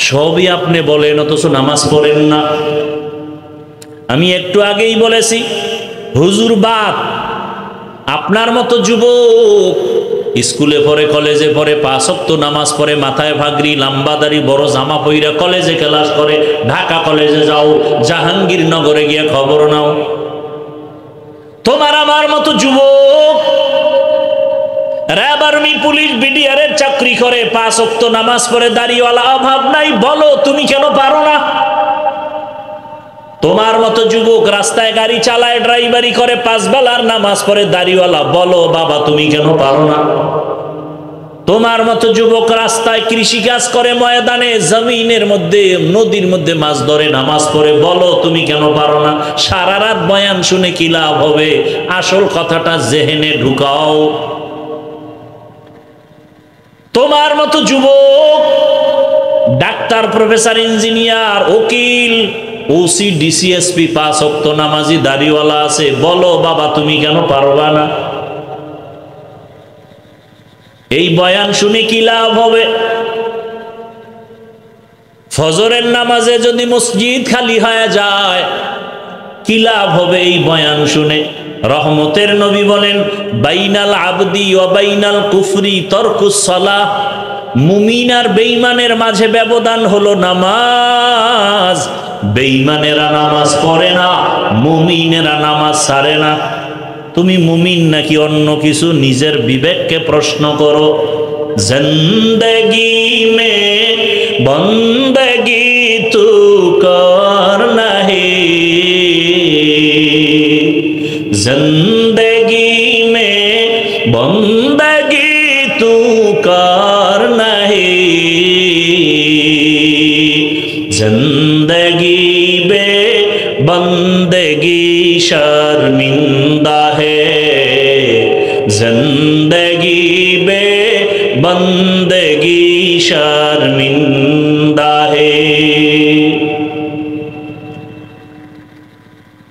[SPEAKER 1] সবই আপনি বলেন, অথচ নামাজ পড়েন না। আমি একটু আগেই বলেছি, হুজুর বাপ আপনার মতো যুবক স্কুলে পড়ে, কলেজে পড়ে, 5 ওয়াক্ত নামাজ পড়ে, মাথায় ভাগরি, লাম্বাদারি, বড় জামা পইরা কলেজে ক্লাস করে। ঢাকা কলেজে যাও, জাহাঙ্গীরনগরে গিয়ে খবর নাও। তোমার আমার মতো যুবক র্যাব, আর্মি, পুলিশ, বিডিআরের চাকরি করে, 5 ওয়াক্ত নামাজ পড়ে, দাড়িওয়ালা, অভাব নাই। বলো তুমি কেন পারো না? তোমার মতো যুবক রাস্তায় গাড়ি চালায়, ড্রাইভারি করে, 5 বেলার নামাজ পড়ে, দাড়িওয়ালা। বলো বাবা তুমি কেন পারো না? তোমার মতো যুবক রাস্তায় কৃষিকাজ করে, ময়দানে, জমিনের মধ্যে, নদীর মধ্যে মাছ ধরে, নামাজ পড়ে। বলো তুমি কেন পারো না? সারা রাত বয়ান শুনে কি লাভ হবে? আসল কথাটা জেহেনে ঢুকাও। তোমার মতো যুবক ডাক্তার, প্রফেসর, ইঞ্জিনিয়ার, উকিল, ওসি, ডিসিএসপি, 5 ওয়াক্ত নামাজি, দাড়িওয়ালা আছে। বলো বাবা তুমি কেন পারবা না? এই বয়ান শুনে কি লাভ হবে? ফজরের নামাজে যদি মসজিদ খালি হয়ে যায়, কি লাভ হবে এই বয়ান শুনে? রহমতের নবী বলেন, বাইনাল আবদি ওয়া বাইনাল কুফরি তরকুস সালাহ। মুমিন আর বেঈমানের মাঝে ব্যবধান হলো নামাজ। বেঈমানেরা নামাজ পড়ে না, মুমিনেরা নামাজ ছাড়ে না। তুমি মুমিন নাকি অন্য কিছু? নিজের বিবেককে প্রশ্ন করো। জিন্দেগি মে বন্দেগি তু করনা হে, जिंदगी में बंदगी तू करना है, जिंदगी बे बंदगी शर्मिंदा है, जिंदगी बे बंदगी शर्मिंदा है।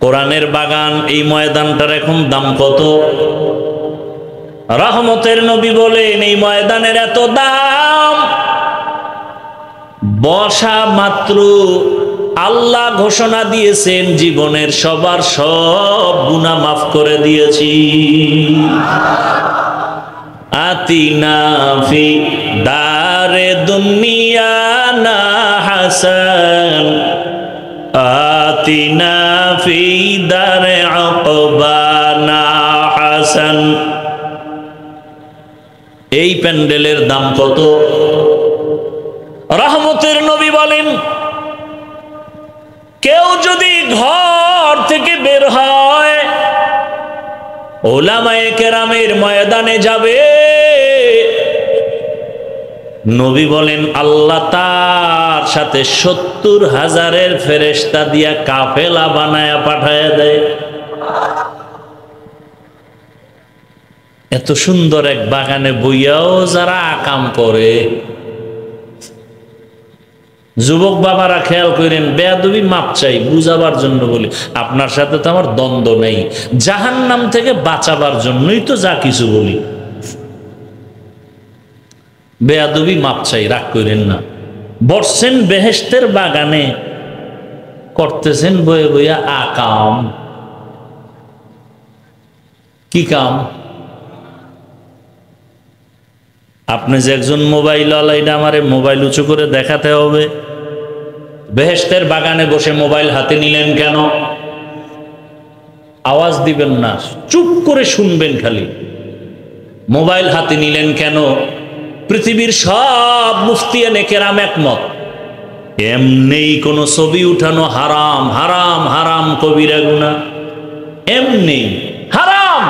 [SPEAKER 1] কোরআনের বাগান, এই ময়দানটার এখন দাম কত? রহমতের নবী বলেন, এই ময়দানের এত দাম, বসা মাত্র আল্লাহ ঘোষণা দিয়েছেন জীবনের সবার সব গুনাহ মাফ করে দিয়েছি। আতিনা ফি দারে দুনিয়া না হাসান, আতিনা ফি দারে আকবানা হাসান। এই প্যান্ডেলের দাম কত? রহমতের নবী বলেন, কেউ যদি ঘর থেকে বের হয়, ওলামায়ে কেরামের ময়দানে যাবে, নবী বলেন আল্লাহ তার সাথে 70,000 ফেরেশতা দিয়া কাফেলা বানায়া পাঠায়া দেয়। এত সুন্দর এক বাগানে বইয়াও যারা আকাম করে। যুবক বাবারা খেয়াল করেন, বেয়াদবি মাপ চাই, বুঝাবার জন্য বলি, আপনার সাথে তো আমার দ্বন্দ্ব নেই, জাহান্নাম থেকে বাঁচাবার জন্যই তো যা কিছু বলি। বেয়াদবি মাপ চাই, রাগ করেন না। বসছেন বেহেশতের বাগানে, করতেছেন বয়ে বইয়া আকাম। কি কাম? আপনি যে একজন মোবাইল ওয়ালা, এটা আমারে মোবাইল উঁচু করে দেখাতে হবে। বেহেশতের বাগানে বসে মোবাইল হাতে নিলেন কেন? আওয়াজ দিবেন না, চুপ করে শুনবেন খালি। মোবাইল হাতে নিলেন কেন? পৃথিবীর সব মুফতিয়ানে কেরাম একমত, এমনি কোনো ছবি উঠানো হারাম, হারাম, হারাম, কবিরা গুনাহ, এমনি হারাম।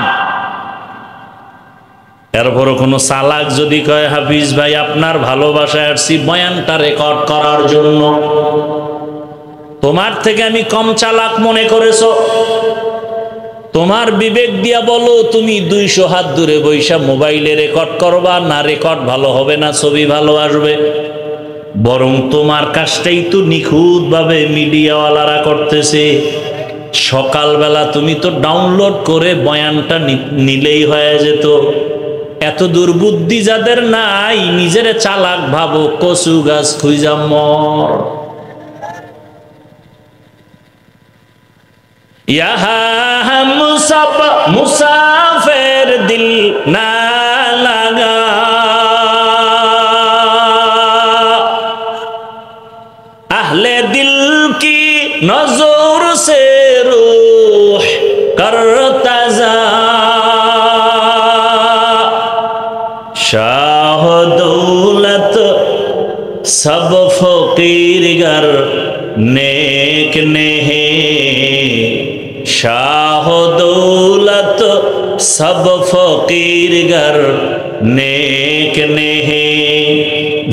[SPEAKER 1] এরপরও কোনো চালাক যদি কয় হাফিজ ভাই আপনার ভালোবাসায় আসছি বয়ানটা রেকর্ড করার জন্য, তোমার থেকে আমি কম চালাক মনে করেছ? তোমার বিবেক দিয়া বলো, তুমি 200 হাত দূরে বৈশা মোবাইলে রেকর্ড করবা না? রেকর্ড ভালো হবে না, ছবি ভালো আসবে? বরং তোমার কাজটাই তো নিখুঁতভাবে মিডিয়াওয়ালারা করতেছে। সকালবেলা তুমি তো ডাউনলোড করে বয়ানটা নিলেই হয়ে যেত। এত দুর্বুদ্ধি যাদের নাই, নিজের চালাক ভাবো, কচু গাছ খুঁজা মর। ইহা মুসাফ মুসাফির দিল না লাগা, আহলে দিল কি নজর সে রূহ করতা যা, শাহ দৌলত সব ফकीर गर नेक नेहे, शाह दौलत सब फकीर गर नेक नेहे,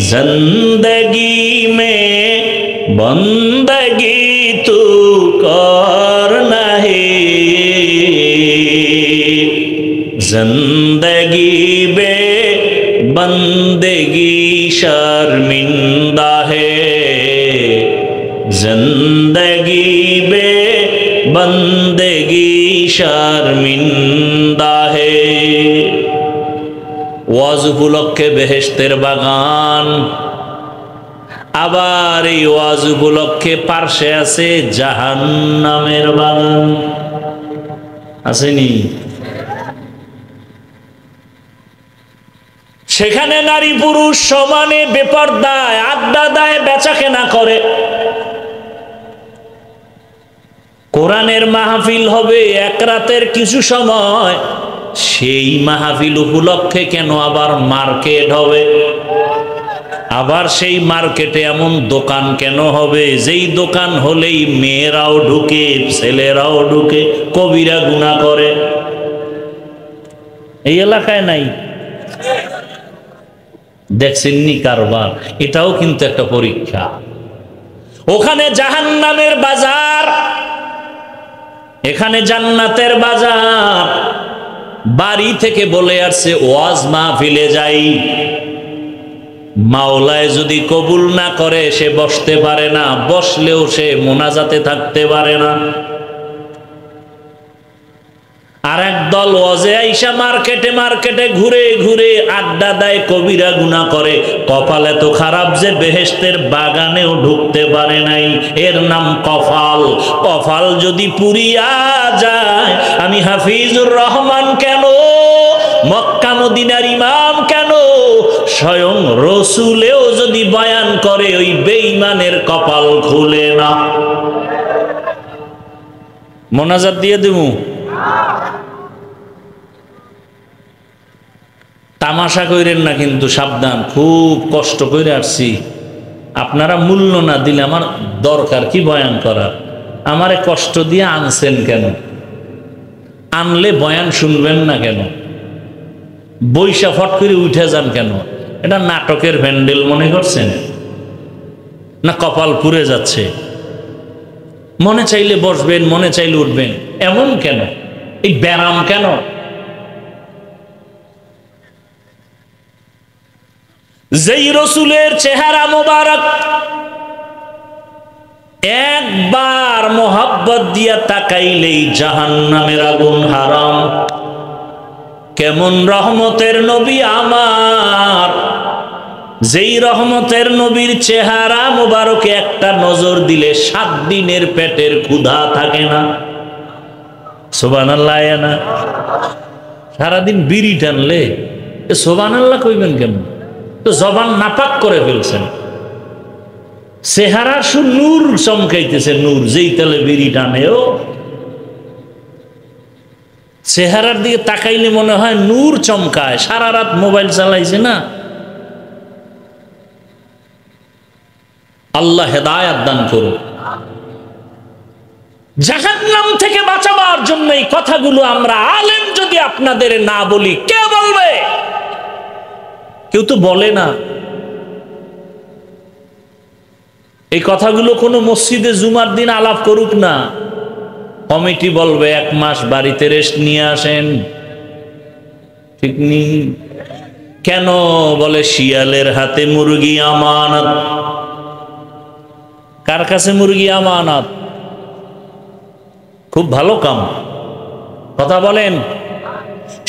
[SPEAKER 1] जिंदगी में बंदगी तू कर नहीं, जिंदगी बे बंदगी शर्मिंदा है, जिंदगी बे बंदगी शर्मिंदा है। ওয়াজ উপলক্ষে বেহেশতের বাগান, আবার এই ওয়াজ উপলক্ষে পার্শ্বে আছে জাহান্নামের বাগান, আসেনি? সেখানে নারী পুরুষ সমানে বেপরদায় আড্ডা দেয়, বেচা কেনা করে। কোরআনের মাহফিল হবে এক রাতের কিছু সময়, সেই মাহফিল উপলক্ষে কেন আবার মার্কেট হবে? আবার সেই মার্কেটে এমন দোকান কেন হবে যেই দোকান হলেই মেয়েরাও ঢুকে, ছেলেরাও ঢুকে, কবিরা গুনাহ করে? এই এলাকায় নাই? দেখছেননি কারবার? এটাও কিন্তু একটা পরীক্ষা। ওখানে জাহান্নামের বাজার, এখানে জান্নাতের বাজার। বাড়ি থেকে বলে আসছে ওয়াজ মাহফিলে যাই, মাওলায় যদি কবুল না করে সে বসতে পারে না, বসলেও সে মোনাজাতে থাকতে পারে না। আর একদল ওয়াজে আইসা মার্কেটে মার্কেটে ঘুরে ঘুরে আড্ডা দেয়, কবিরা গুনাহ করে। কপাল এত খারাপ যে বেহেশতের বাগানেও ঢুকতে পারে নাই। এর নাম কপাল। কপাল যদি পুরিয়া যায়, আমি হাফিজুর রহমান কেন, মক্কা মদিনার ইমাম কেন, স্বয়ং রসুলেও যদি বয়ান করে, ওই বেঈমানের কপাল খুলে না। মোনাজাত দিয়ে দেবো? তামাশা কইরেন না কিন্তু, সাবধান। খুব কষ্ট করে আসছি, আপনারা মূল্য না দিলে আমার দরকার কি বয়ান করার? আমারে কষ্ট দিয়ে আনছেন কেন? আনলে বয়ান শুনবেন না কেন? বৈশা ফট করে উঠে যান কেন? এটা নাটকের প্যান্ডেল মনে করছেন, না কপাল পুড়ে যাচ্ছে? মনে চাইলে বসবেন, মনে চাইলে উঠবেন, এমন কেন? এই ব্যারাম কেন? যেই রসুলের চেহারা মোবারক একবার মোহাব্বত দিয়া তাকাইলেই জাহান্নামের আগুন হারাম, কেমন রহমতের নবী আমার, যেই রহমতের নবীর চেহারা মোবারকে একটা নজর দিলে 7 দিনের পেটের ক্ষুধা থাকে না। সুবহানাল্লাহ। না সারাদিন বিড়ি টানলে সুবহানাল্লাহ কইবেন কেন? তো জবান নাপাক করে ফেলছেন। চেহারা নূর চমকাইতেছে, নূর, যেই তেলে বিড়ি টানেও চেহারার দিকে তাকাইলে মনে হয় নূর চমকায়। সারা রাত মোবাইল চালাইছে না। আল্লাহ হেদায়াত দান করুন। জাহান্নাম থেকে বাঁচাবার জন্য এই কথাগুলো আমরা আলেম যদি আপনাদের না বলি, কে বলবে? কেউ তো বলে না। এই কথাগুলো কোনো মসজিদে জুমার দিন আলাপ করুক না, কমিটি বলবে 1 মাস বাড়িতে রেস্ট নিয়ে আসেন। ঠিক নেই কেন? বলে শিয়ালের হাতে মুরগি আমানত। কার কাছে মুরগি আমানত? খুব ভালো কাম, কথা বলেন।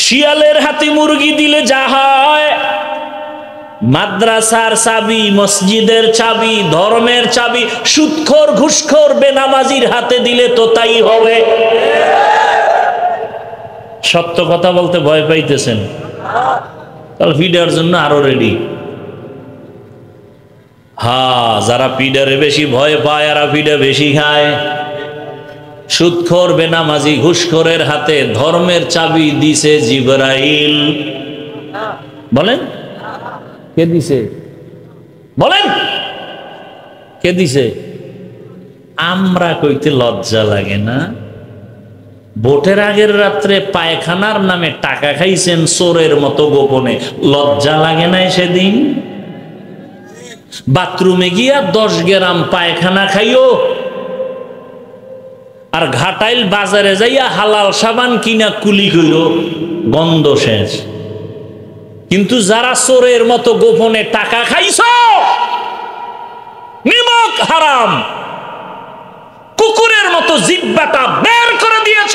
[SPEAKER 1] শিয়ালের হাতে মুরগি দিলে যা হয়, মাদ্রাসার চাবি, মসজিদের চাবি, ধর্মের চাবি সুদখোর ঘুষখোর বেনামাজির হাতে দিলে তো তাই হবে। সত্য কথা বলতে ভয় পাইতেছেন? তাহলে পিডার জন্য আরো রেডি। হ্যাঁ, যারা পিডারে বেশি ভয় পায় এরা পিডা বেশি খায়। সুদখোর বেনামাজি ঘুষখোরের হাতে ধর্মের চাবি দিছে জিবরাইল। বলেন কে দিছে? বলেন কে দিছে? আমরা কইতে লজ্জা লাগে না? ভোটের আগের রাত্রে পায়খানার নামে টাকা খাইছেন চোরের মতো গোপনে, লজ্জা লাগে না? সেদিন বাথরুমে গিয়া 10 গ্রাম পায়খানা খাইও, আর ঘাটাইল বাজারে যাইয়া হালাল সাবান কিনা কুলি কইর, গন্ধ শেষ। কিন্তু যারা চোরের মতো গোপনে টাকা খাইছ, নিমক হারাম, কুকুরের মতো জিহ্বাটা বের করে দিয়েছ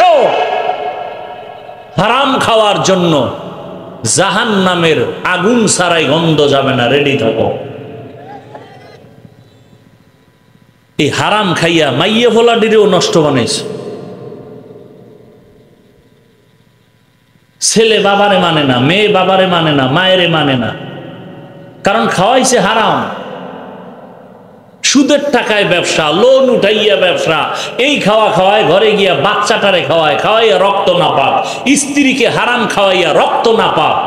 [SPEAKER 1] হারাম খাওয়ার জন্য, জাহান্নামের আগুন ছাড়াই গন্ধ যাবে না, রেডি থাকো। এই হারাম খাইয়া মাইয়ে ফোলাডিরেও নষ্ট বানাইছ। ছেলে বাবারে মানে না, মেয়ে বাবারে মানে না, মায়েরে মানে না, কারণ খাওয়াইছে হারাম। সুদের টাকায় ব্যবসা, লোন উঠাইয়া ব্যবসা, এই খাওয়া খাওয়ায়, ঘরে গিয়া বাচ্চাটারে খাওয়ায়, খাওয়াইয়া রক্ত না পাক, স্ত্রীকে হারাম খাওয়াইয়া রক্ত না পাক।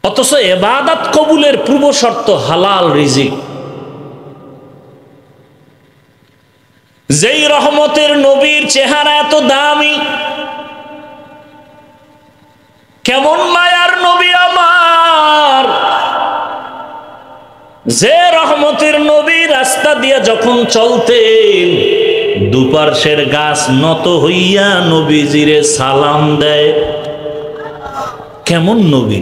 [SPEAKER 1] অথচ ইবাদত কবুলের পূর্ব শর্ত হালাল রিজিক। যেই রহমতের নবীর চেহারা এত দামি, কেমন মায়ার নবী আমার, যে রহমতের নবী রাস্তা দিয়া যখন চলতেন দুপার্শ্বের গাছ নত হইয়া নবীজিরে সালাম দেয়। কেমন নবী!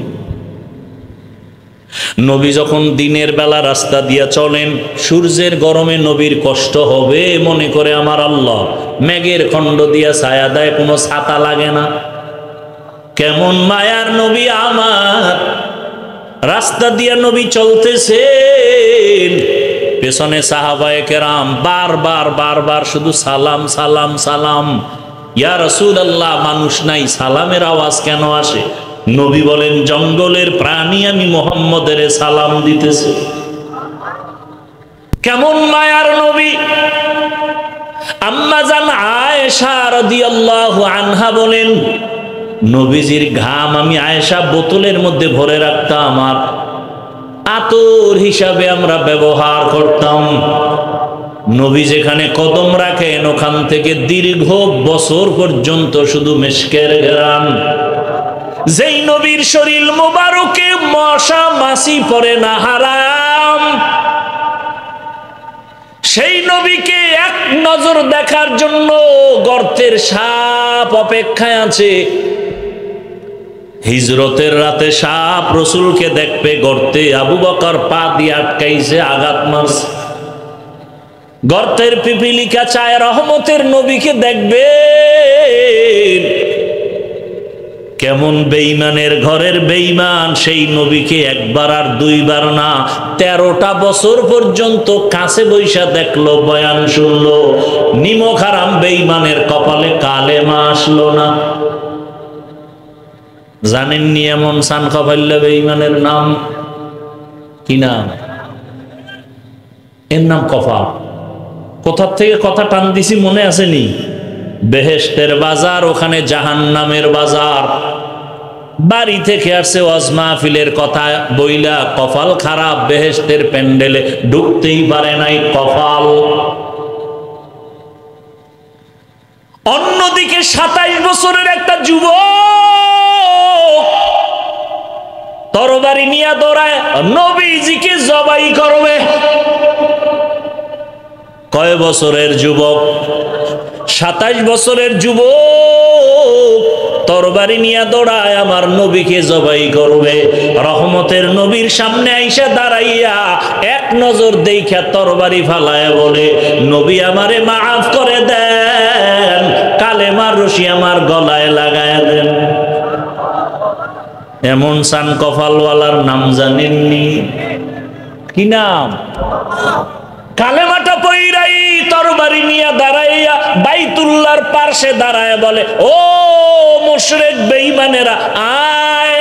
[SPEAKER 1] নবী যখন দিনের বেলা রাস্তা দিয়া চলেন, সূর্যের গরমে নবীর কষ্ট হবে মনে করে আমার আল্লাহ মেঘের খণ্ড দিয়া ছায়া দেয়, কোনো ছাতা লাগে না। কেমন মায়ার নবী আমার, রাস্তা দিয়া নবী চলতেছেন, পেছনে সাহাবায়ে কেরাম বারবার বারবার শুধু সালাম সালাম সালাম। ইয়া রাসূলুল্লাহ, মানুষ নাই, সালামের আওয়াজ কেন আসে? নবী বলেন, জঙ্গলের প্রাণী আমি মুহাম্মদের সালাম দিতেছে। কেমন মায়ার নবী! আম্মা জান আয়েশা রাদিয়াল্লাহু আনহা বলেন, নবীজির ঘাম আমি আয়েশা বোতলের মধ্যে ভরে রাখতাম, আর আতর হিসাবে আমরা ব্যবহার করতাম। নবী যেখানে কদম রাখেন ওখান থেকে দীর্ঘ বছর পর্যন্ত শুধু মিশকের ঘ্রাণ। যেই নবীর শরীর মোবারকে মশা মাছি পড়ে না হারাম, সেই নবীকে এক নজর দেখার জন্য গর্তের সাপ অপেক্ষায় আছে। হিজরতের রাতে সাপ রসুলকে দেখবে গর্তে, আবু বকর পা দিয়ে আটকাইছে, আঘাত মারছে। গর্তের পিপিলিকা চায় রহমতের নবীকে দেখবে। কেমন বেঈমানের ঘরের বেঈমান, সেই নবীকে একবার আর দুইবার না 13টা বছর পর্যন্ত কাছে বৈশা দেখলো, বয়ান শুনলো। নিমক হারাম বেঈমানের কপালে কালেমা আসলো না। জানেননি এমন সান কপাইল্লা বেঈমানের নাম কি নাম? এর নাম কফা। কোথার থেকে কথা টান দিছি মনে আসেনি? বেহেশতের বাজার, ওখানে জাহান্নামের বাজার। বাড়ি থেকে আসছে ওয়াজ মাহফিলের কথা বইলা, কপাল খারাপ, বেহেশতের প্যান্ডেলে ঢুকতেই পারে নাই, কপাল। অন্যদিকে 27 বছরের একটা যুবক তরবারি নিয়ে দৌড়ায় নবীজিকে জবাই করবে। কয় বছরের যুবক? 27 বছরের যুবক তরবারি নিয়ে দৌড়ায় আমার নবীকে জবাই করবে। রহমতের নবীর সামনে আইসা দাঁড়াইয়া এক নজর দেখা তরবারি ফালায় বলে, নবী আমারে মাফ করে দেন, কালেমার রশি আমার গলায় লাগায় দেন। এমন সান কপালওয়ালার নাম জানেননি? কি নাম? কালেমাটা পইরাই তরবারি নিয়ে দাঁড়াইয়া বাইতুল্লাহর পাশে দাঁড়ায় বলে, ও মুশরিক বেঈমানেরা, আয়,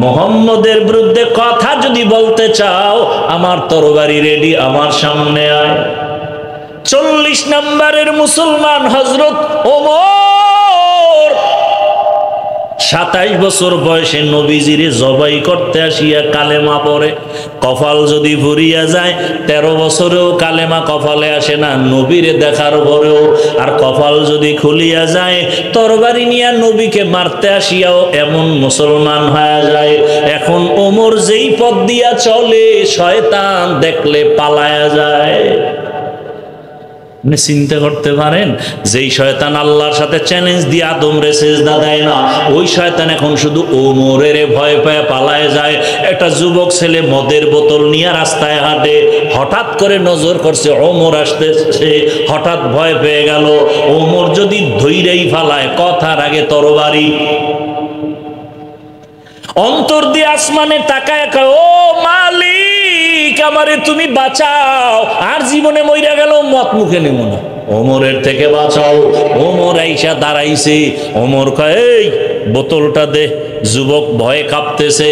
[SPEAKER 1] মুহাম্মদের বিরুদ্ধে কথা যদি বলতে চাও আমার তরবারি রেডি, আমার সামনে আয়। 40 নম্বরের মুসলমান হযরত ওমর 27 বছর বয়সে নবীজিরে জবাই করতে আসিয়া কালেমা পড়ে। কপাল যদি ভরিয়া যায় 13 বছরেও কালেমা কপালে আসে না নবীরে দেখার পরেও। আর কপাল যদি খুলিয়া যায় তরবারি নিয়া নবীকে মারতে আসিয়াও এমন মুসলমান হয়ে যায়। এখন ওমর যেই পথ দিয়া চলে শয়তান দেখলে পালায়া যায়। চিন্তা করতে পারেন, যেই শয়তান আল্লাহর সাথে চ্যালেঞ্জ দিয়ে আদমরে সিজদা দেয় না, ওই শয়তান এখন শুধু ওমরের ভয় পায় পালায় যায়। একটা যুবক ছেলে মদের বোতল নিয়ে রাস্তায় হাঁটে, হঠাৎ করে নজর করছে ওমর আসতেছে, হঠাৎ ভয় পেয়ে গেল। ওমর যদি ধৈরেই ফালায় কথার আগে তরবারি। অন্তর দিয়ে আসমানে তাকায়, ও মালিক আমারে তুমি বাঁচাও, আর জীবনে মইরা গেল মত মুখে নেব না, ওমরের থেকে বাঁচাও। ওমর আইসা দাঁড়াইছে, ওমর কয় এই বোতলটা দে। যুবক ভয়ে কাঁপতেছে,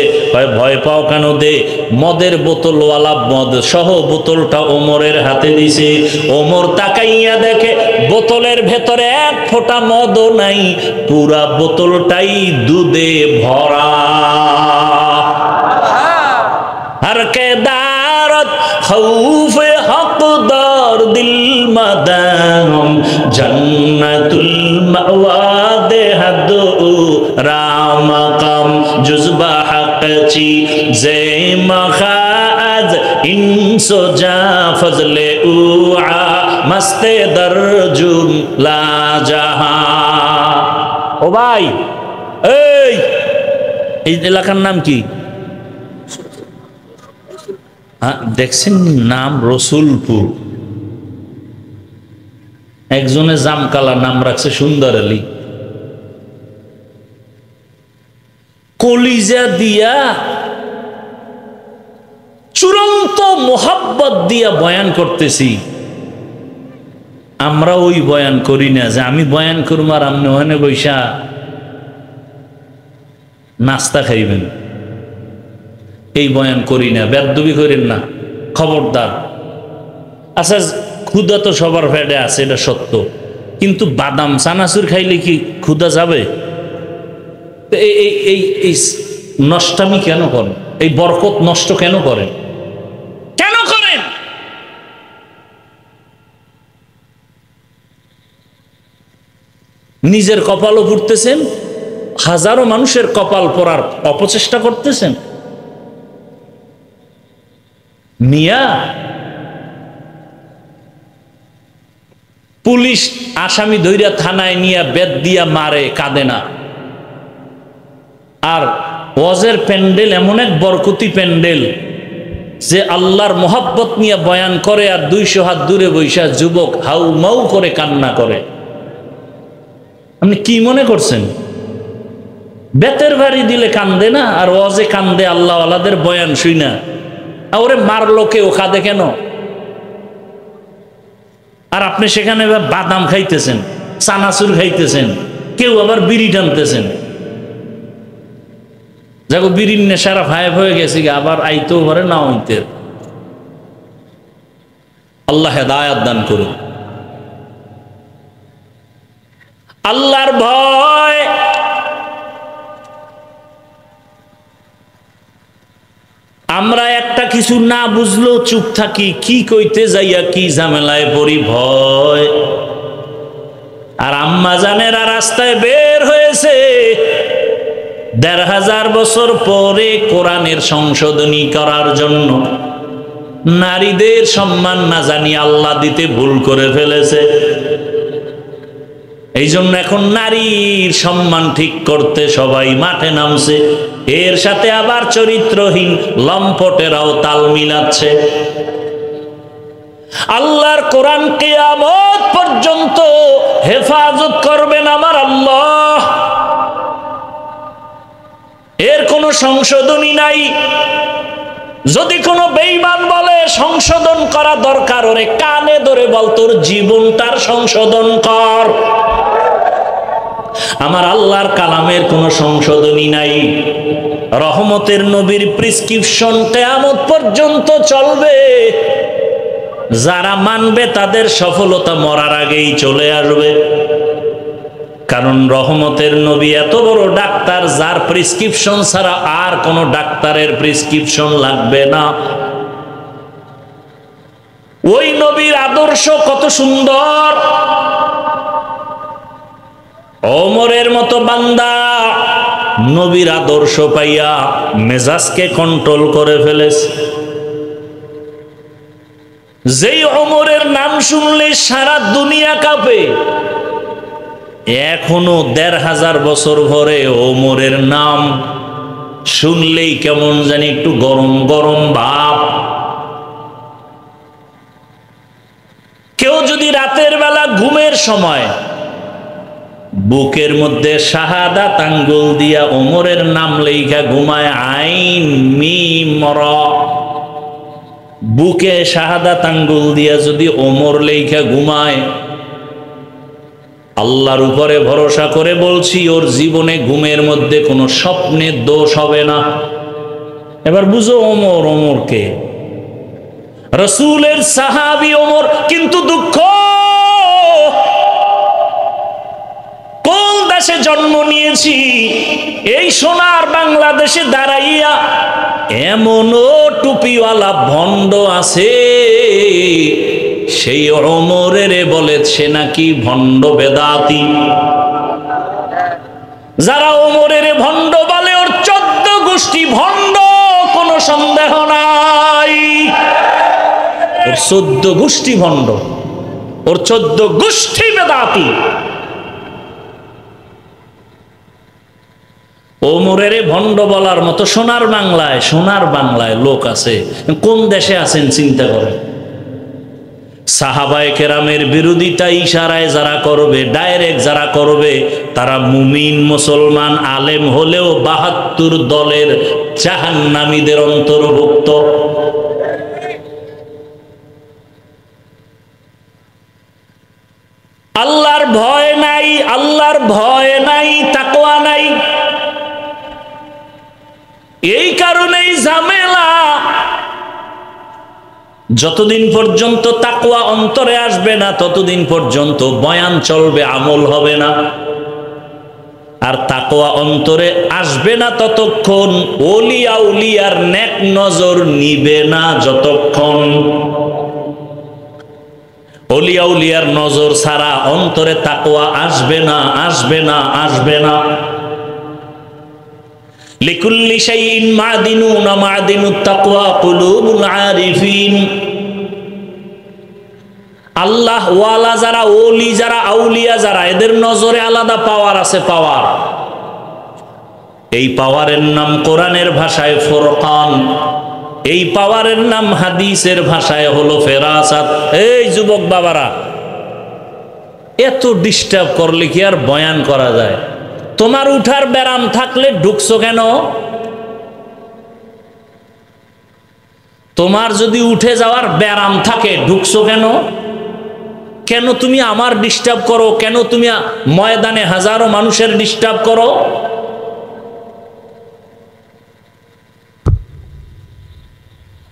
[SPEAKER 1] ভয় পাও কেন? দে। মদের বোতলওয়ালা মদ সহ বোতলটা ওমরের হাতে দিছে। ওমর তাকাইয়া দেখে বোতলের ভেতরে এক ফোঁটা মদও নাই, পুরা বোতলটাই দুধে ভরা। আর কেদারত খৌফে হকদার দিল মাদাম জান্নাতুল মাওয়া দেহাদু রামাকাম জুজবা হাকচি জে মখাজ ইনসো জা ফজলে উআ মস্তে দরজুম লা জাহা। ও ভাই, এই এলাকার নাম কি? দেখছেন নাম রসুলপুর। একজনে জামকালা নাম রাখছে সুন্দর আলী। কলিজা দিয়া চূড়ান্ত মোহাব্বত দিয়া বয়ান করতেছি। আমরা ওই বয়ান করি না যে আমি বয়ান করবো আর আপনি ওখানে বৈশা নাস্তা খাইবেন, এই বয়ান করি না। বেদবি করেন না, খবরদার। আচ্ছা, ক্ষুধা তো সবার পেটে আছে, এটা সত্য, কিন্তু বাদাম চানাচুর খাইলে কি ক্ষুধা যাবে? এই নষ্টামি কেন করেন? এই বরকত নষ্ট কেন করেন? কেন করেন? নিজের কপালও পুড়তেছেন, হাজারো মানুষের কপাল পোড়ার অপচেষ্টা করতেছেন মিয়া। পুলিশ আসামি ধইরা থানায় নিয়ে বেত দিয়া মারে, কাঁদে না। আর ওয়াজের প্যান্ডেল এমন এক বরকতি প্যান্ডেল যে আল্লাহর মোহাব্বত নিয়ে বয়ান করে, আর 200 হাত দূরে বৈশা যুবক হাউ মাউ করে কান্না করে। আপনি কি মনে করছেন বেতের বাড়ি দিলে কান্দে না, আর ওয়াজে কান্দে আল্লাহওয়ালাদের বয়ান শুই না? ওরে মারলো কেউ, কাঁদে কেন? আর আপনি সেখানে বাদাম খাইতেছেন, চানাচুর খাইতেছেন, কেউ আবার বিড়ি টানতেছেন। দেখো বিড়ির নেশারা ফায়েব হয়ে গেছে, আবার আইতেও পারে না হইতে। আল্লাহ হেদায়াত দান করুন। আল্লাহর ভয়, আমরা একটা কিছু না বুঝলেও চুপ থাকি, কি কইতে যাইয়া কি ঝামেলায় পড়ি, ভয়। আর আম্মা জানেরা রাস্তায় বের হয়েছে ১৫০০ বছর পরে কোরআনের সংশোধনী করার জন্য। নারীদের সম্মান না জানি আল্লাহ দিতে ভুল করে ফেলেছে। এই জন্য এখন নারীর সম্মান ঠিক করতে সবাই মাঠে নামছে। এর সাথে আবার চরিত্রহীন লম্পটেরাও তাল মিলাচ্ছে। আল্লাহর কোরআন কিয়ামত পর্যন্ত হেফাজত করবেন আমার আল্লাহ। এর কোনো সংশোধনী নাই। যদি কোনো বেঈমান বলে সংশোধন করা দরকার, ওরে কানে ধরে বল তোর জীবনটার সংশোধন কর। আমার আল্লাহর কালামের কোনো সংশোধনী নাই। রহমতের নবীর প্রেসক্রিপশন কিয়ামত পর্যন্ত চলবে। যারা মানবে তাদের সফলতা মরার আগেই চলে আসবে। কারণ রহমতের নবী এত বড় ডাক্তার, যার প্রেসক্রিপশন ছাড়া আর কোনো ডাক্তারের প্রেসক্রিপশন লাগবে না। ওই নবীর আদর্শ কত সুন্দর। ওমরের মতো বান্দা নবীর আদর্শ পাইয়া মেজাজকে কন্ট্রোল করে ফেলেছে। যেই ওমরের নাম শুনলে সারা দুনিয়া কাঁপে। এখনো ১৫০০ বছর পরে ওমরের নাম শুনলেই কেমন জানি একটু গরম গরম ভাব। কেউ যদি রাতের বেলা ঘুমের সময় বুকের মধ্যে শাহাদাত আঙ্গুল দিয়া ওমরের নাম লেখা ঘুমায়, আইন মিম র, বুকে শাহাদাত আঙ্গুল দিয়া যদি ওমর লেখা ঘুমায়, আল্লাহর উপরে ভরসা করে বলছি ওর জীবনে ঘুমের মধ্যে কোনো স্বপ্নের দোষ হবে না। এবার বুঝো ওমর, ওমরকে রাসূলের সাহাবী ওমর। কিন্তু দুঃখ, কোন দেশে জন্ম নিয়েছি, এই সোনার বাংলাদেশে দাঁড়াইয়া এমনও টুপিওয়ালা ভণ্ড আছে, সেই ওমরের বলে সে নাকি ভণ্ড বেদাতি। যারা ওমরের ভণ্ড বলে ওর 14 গোষ্ঠী ভণ্ড, কোনো সন্দেহ নাই। ওর 14 গোষ্ঠী ভণ্ড, ওর 14 গোষ্ঠী বেদাতি। ওমরের ভণ্ড বলার মতো সোনার বাংলায় লোক আছে। কোন দেশে আছেন চিন্তা করেন। সাহাবায়ে কেরামের বিরোধিতা ইশারায় যারা করবে, ডাইরেক্ট যারা করবে, তারা মুমিন মুসলমান আলেম হলেও 72 দলের জাহান্নামীদের অন্তর্ভুক্ত। আল্লাহর ভয় নাই, আল্লাহর ভয় নাই, তাকওয়া নাই। এই কারণেই ঝামেলা। যতদিন পর্যন্ত তাকওয়া অন্তরে আসবে না, ততদিন পর্যন্ত বয়ান চলবে, আমল হবে না। আর তাকওয়া অন্তরে আসবে না ততক্ষণ ওলি আউলিয়ার নেক নজর নিবে না। যতক্ষণ ওলি আউলিয়ার নজর ছাড়া অন্তরে তাকওয়া আসবে না, আসবে না, আসবে না। লিকুল্লি শাইইন মাদিনুন মাদিনুত তাকওয়া কুলুবুল আরিফিন। আল্লাহ ওয়ালা যারা, ওলি যারা, আউলিয়া যারা, এদের নজরে আলাদা পাওয়ার আছে, পাওয়ার। এই পাওয়ারের নাম কোরআনের ভাষায় ফুরকান, এই পাওয়ারের নাম হাদিসের ভাষায় হলো ফেরাসাত। এই যুবক বাবারা, এত ডিস্টার্ব করলে কি আর বয়ান করা যায়? তোমার উঠার ব্যারাম থাকলে ঢুকছো কেন? তোমার যদি উঠে যাওয়ার ব্যারাম থাকে ঢুকছো কেন? কেন তুমি আমার ডিস্টার্ব করো? কেন তুমি ময়দানে হাজারো মানুষের ডিস্টার্ব করো?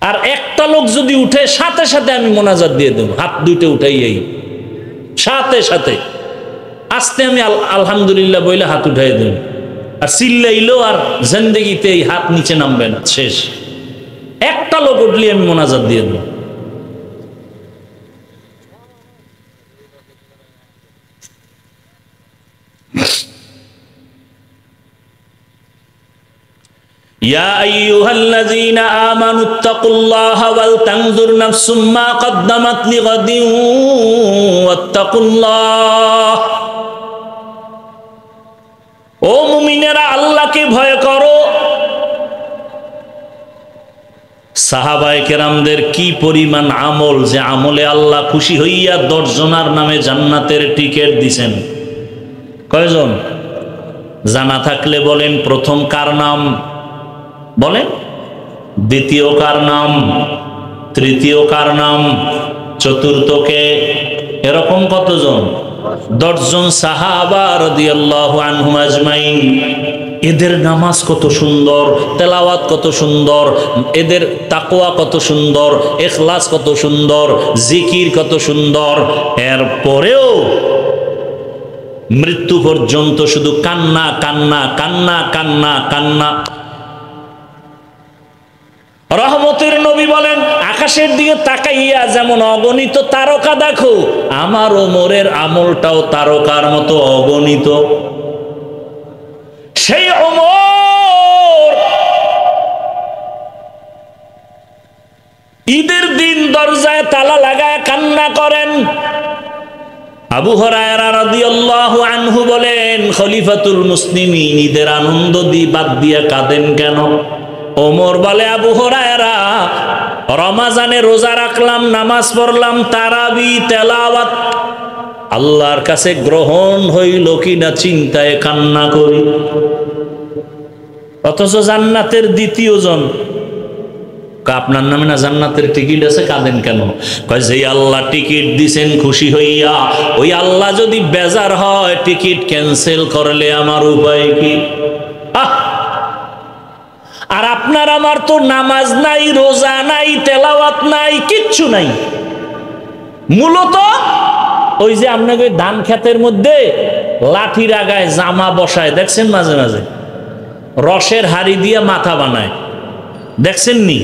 [SPEAKER 1] আর একটা লোক যদি উঠে, সাথে সাথে আমি মোনাজাত দিয়ে দেব, হাত দুইটা উঠাই, এই সাথে সাথে আস্তে আমি আলহামদুলিল্লাহ বইলে হাত উঠাই দেব। আর চিল্লাইলো আর জিন্দেগিতে এই হাত নিচে নামবে না, শেষ। একটা লোক উঠলে আমি মোনাজাত দিয়ে দেব। ইয়া আইয়ুহাল্লাযীনা আমানুত্তাকুল্লাহা ওয়াল তানজুর নাফসুম মা কদ্দামাত লিগাদিন ওয়াত্তাকুল্লাহ। ও মুমিনেরা, আল্লাহকে ভয় করো। সাহাবায়ে কেরামদের কি পরিমাণ আমল, যে আমলে আল্লাহ খুশি হইয়া 10 জনার নামে জান্নাতের টিকিট দিছেন। কয়জন? জানা থাকলে বলেন প্রথম কার নাম? বলেন। দ্বিতীয় কার নাম? তৃতীয় কার নাম? চতুর্থকে? এরকম কতজন? 10 জন সাহাবা রাদিয়াল্লাহু আনহুম আজমাইন। এদের নামাজ কত সুন্দর, তেলাওয়াত কত সুন্দর, এদের তাকওয়া কত সুন্দর, ইখলাস কত সুন্দর, জিকির কত সুন্দর। এরপরেও মৃত্যু পর্যন্ত শুধু কান্না কান্না কান্না কান্না কান্না। রহমতের নবী বলেন, আকাশের দিকে তাকাইয়া যেমন অগণিত তারকা দেখো, আমার ওমরের আমলটাও তারকার মতো অগণিত। সেই ওমর ঈদের দিন দরজায় তালা লাগায় কান্না করেন। আবু হুরায়রা রাদিয়াল্লাহু আনহু বলেন, খলিফাতুল মুসলিমিন ঈদের আনন্দ বাদ দিয়া কাঁদেন কেন? ওমর বলে, আবু হুরায়রা, রমাজানে রোজা রাখলাম, নামাজ পড়লাম, তারাবি তেলাওয়াত আল্লাহর কাছে গ্রহণ হইল কিনা চিন্তায় কান্না করি। অথচ জান্নাতের দ্বিতীয় জন, আপনার নামে না জান্নাতের টিকিট আছে, কাঁদেন কেন? কয়, যে আল্লাহ টিকিট দিছেন খুশি হইয়া, ওই আল্লাহ যদি বেজার হয় টিকিট ক্যান্সেল করলে আমার উপায় কি? আর আপনার আমার তো নামাজ নাই, রোজা নাই, তেলাওয়াত নাই, কিচ্ছু নাই। মূলত ওই যে আপনাকে ধান ক্ষেতের মধ্যে লাঠির আগায় জামা বসায়, দেখছেন মাঝে মাঝে, রসের হাড়ি দিয়ে মাথা বানায়, দেখছেন নি?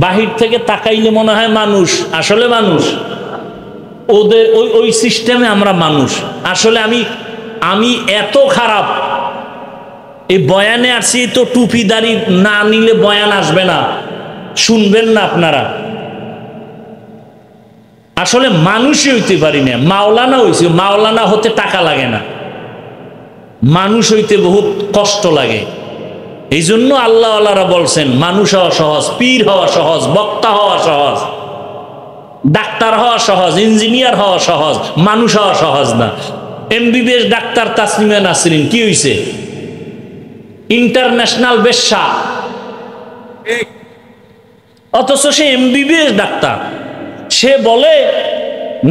[SPEAKER 1] বাহির থেকে তাকাইলে মনে হয় মানুষ, আসলে মানুষ। ওদের ওই সিস্টেমে আমরা মানুষ। আসলে আমি এত খারাপ, এই বয়ানে আসছি তো টুপিদারি না নিলে বয়ান আসবে না, শুনবেন না আপনারা। আসলে মানুষই হইতে পারি না, মাওলানা হইছে। মাওলানা হতে টাকা লাগে না, মানুষ হইতে বহুত কষ্ট লাগে। এই জন্য আল্লাহ আল্লাহরা বলছেন, মানুষ হওয়া সহজ, পীর হওয়া সহজ, বক্তা হওয়া সহজ, ডাক্তার হওয়া সহজ, ইঞ্জিনিয়ার হওয়া সহজ, মানুষ হওয়া সহজ না। এমবিবিএস ডাক্তার তাসলিমা নাসরিন কি হইছে? ইন্টারন্যাশনাল বেশ্যা, অথচ সে এমবিবিএস ডাক্তার। সে বলে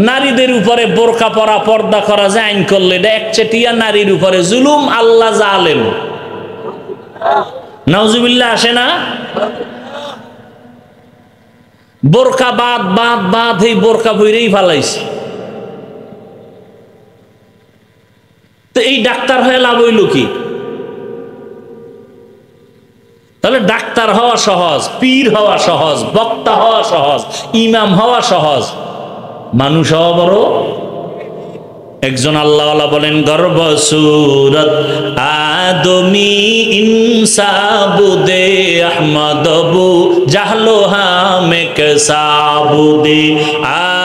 [SPEAKER 1] নারীদের উপরে বোরকা পরা, পর্দা করা যায় আইন করলে এটা একচেটিয়া নারীর উপরে জুলুম, আল্লাহ জালেম। নাউজুবিল্লাহ আসে না? বোরকা বাদ বাদ বাদ, এই বোরকা বইরেই ফালাইছে। তো এই ডাক্তার হয়ে লাভ হইল কি? তাহলে ডাক্তার হওয়া সহজ, পীর হওয়া সহজ, বক্তা হওয়া সহজ, ইমাম হওয়া সহজ, মানুষ হওয়া বড়। একজন আল্লাহওয়ালা বলেন গর্ব সুরত আদমি ইনসাবুদে আহমদবু জাহলো হামে কেসাবুদে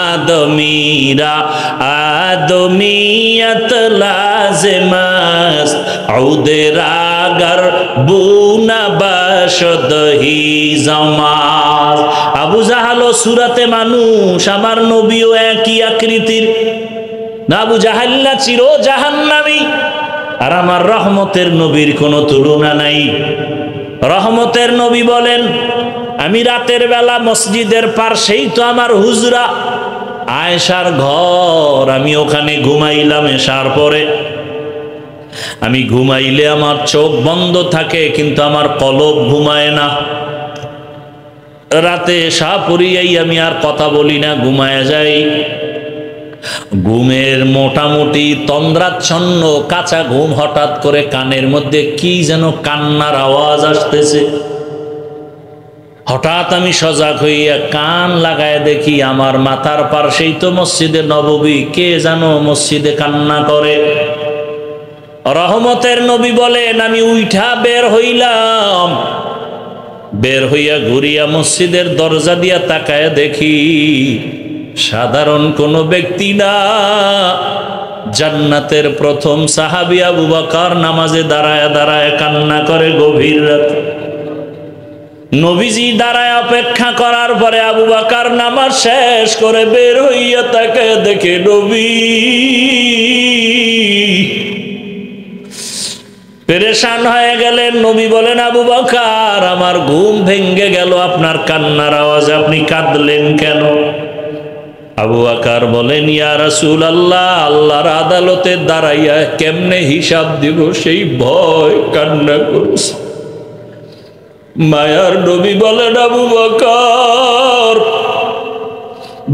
[SPEAKER 1] আদমিরা আদমিয়ত লাজেমাস্ত আউদেরাগর বুনা বাশদহি জামাজ। আবু জাহালো সুরাতে মানুষ, আমার নবীও একই আকৃতির। না আবু জাহাল্লা চির জাহান্নামী, আর আমার রহমতের নবীর কোনো তুলনা নাই। রহমতের নবী বলেন আমি রাতের বেলা মসজিদের পাশেই তো আমার হুজরা আয়েশার ঘর, আমি ওখানে ঘুমাইলাম এশার পরে। আমি ঘুমাইলে আমার চোখ বন্ধ থাকে কিন্তু আমার কলব ঘুমায় না। রাতে এশা পড়িয়াই আমি আর কথা বলি না, ঘুমায় যাই। ঘুমের মোটামুটি তন্দ্রাচ্ছন্ন কাঁচা ঘুম, হঠাৎ করে কানের মধ্যে কি যেন কান্নার আওয়াজ আসতেছে। হঠাৎ আমি সজাগ হইয়া কান লাগায় দেখি আমার মাথার পাশেই তো মসজিদে নববী, কে যেন মসজিদে কান্না করে। রহমতের নবী বলেন আমি উঠা বের হইলাম, বের হইয়া ঘুরিয়া মসজিদের দরজা দিয়া তাকায় দেখি সাধারণ কোনো ব্যক্তি না, জান্নাতের প্রথম সাহাবী আবু বকর নামাজে দাঁড়ায় দাঁড়ায় কান্না করে গভীর রাতে। নবীজি দাঁড়ায় অপেক্ষা করার পরে আবু বকর নামাজ শেষ করে বের হইয়া তাকায় দেখে নবী। পেরেশান হয়ে গেলেন। নবী বলেন আবু বকর আমার ঘুম ভেঙ্গে গেল আপনার কান্নার আওয়াজে, আপনি কাঁদলেন কেন? আবু বকর বলেন ইয়া রাসূলুল্লাহ, আল্লাহর আদালতে দাঁড়াইয়া কেমনে হিসাব দিব সেই ভয় কান্না করছি। মায়ার নবী বলেন আবু বকর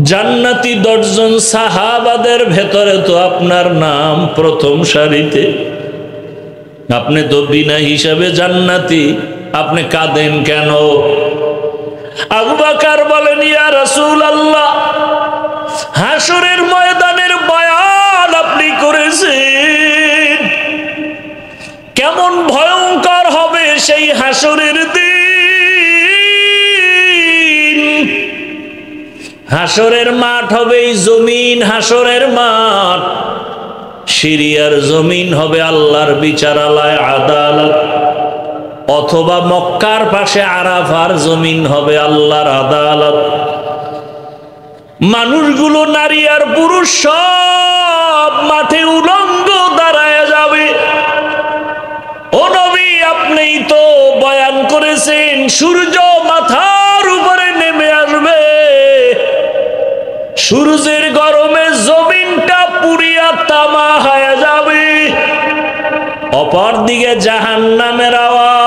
[SPEAKER 1] জান্নাতি 10 জন সাহাবাদের ভেতরে তো আপনার নাম প্রথম সারিতে, আপনি তো বিনা হিসাবে জান্নাতি, আপনি কাঁদেন কেন? আবু বকর বলেন ইয়া রাসূলুল্লাহ, হাসরের ময়দানের বয়ান আপনি করেছেন, কেমন ভয়ঙ্কর হবে সেই হাসরের দিন। হাসরের মাঠ হবে এই জমিন, হাসরের মাঠ সিরিয়ার জমিন হবে আল্লাহর বিচারালয় আদালত, অথবা মক্কার পাশে আরাফার জমিন হবে আল্লাহর আদালত। মানুষগুলো নারী আর পুরুষ সব মাঠে উলঙ্গ দাঁড়ায় যাবে। ও নবী আপনিই তো বয়ান করেছেন সূর্য মাথার উপরে নেমে আসবে, সূর্যের গরমে জমিনটা পুড়িয়া তামা হয়ে যাবে। অপর দিকে জাহান্নামের আওয়াজ,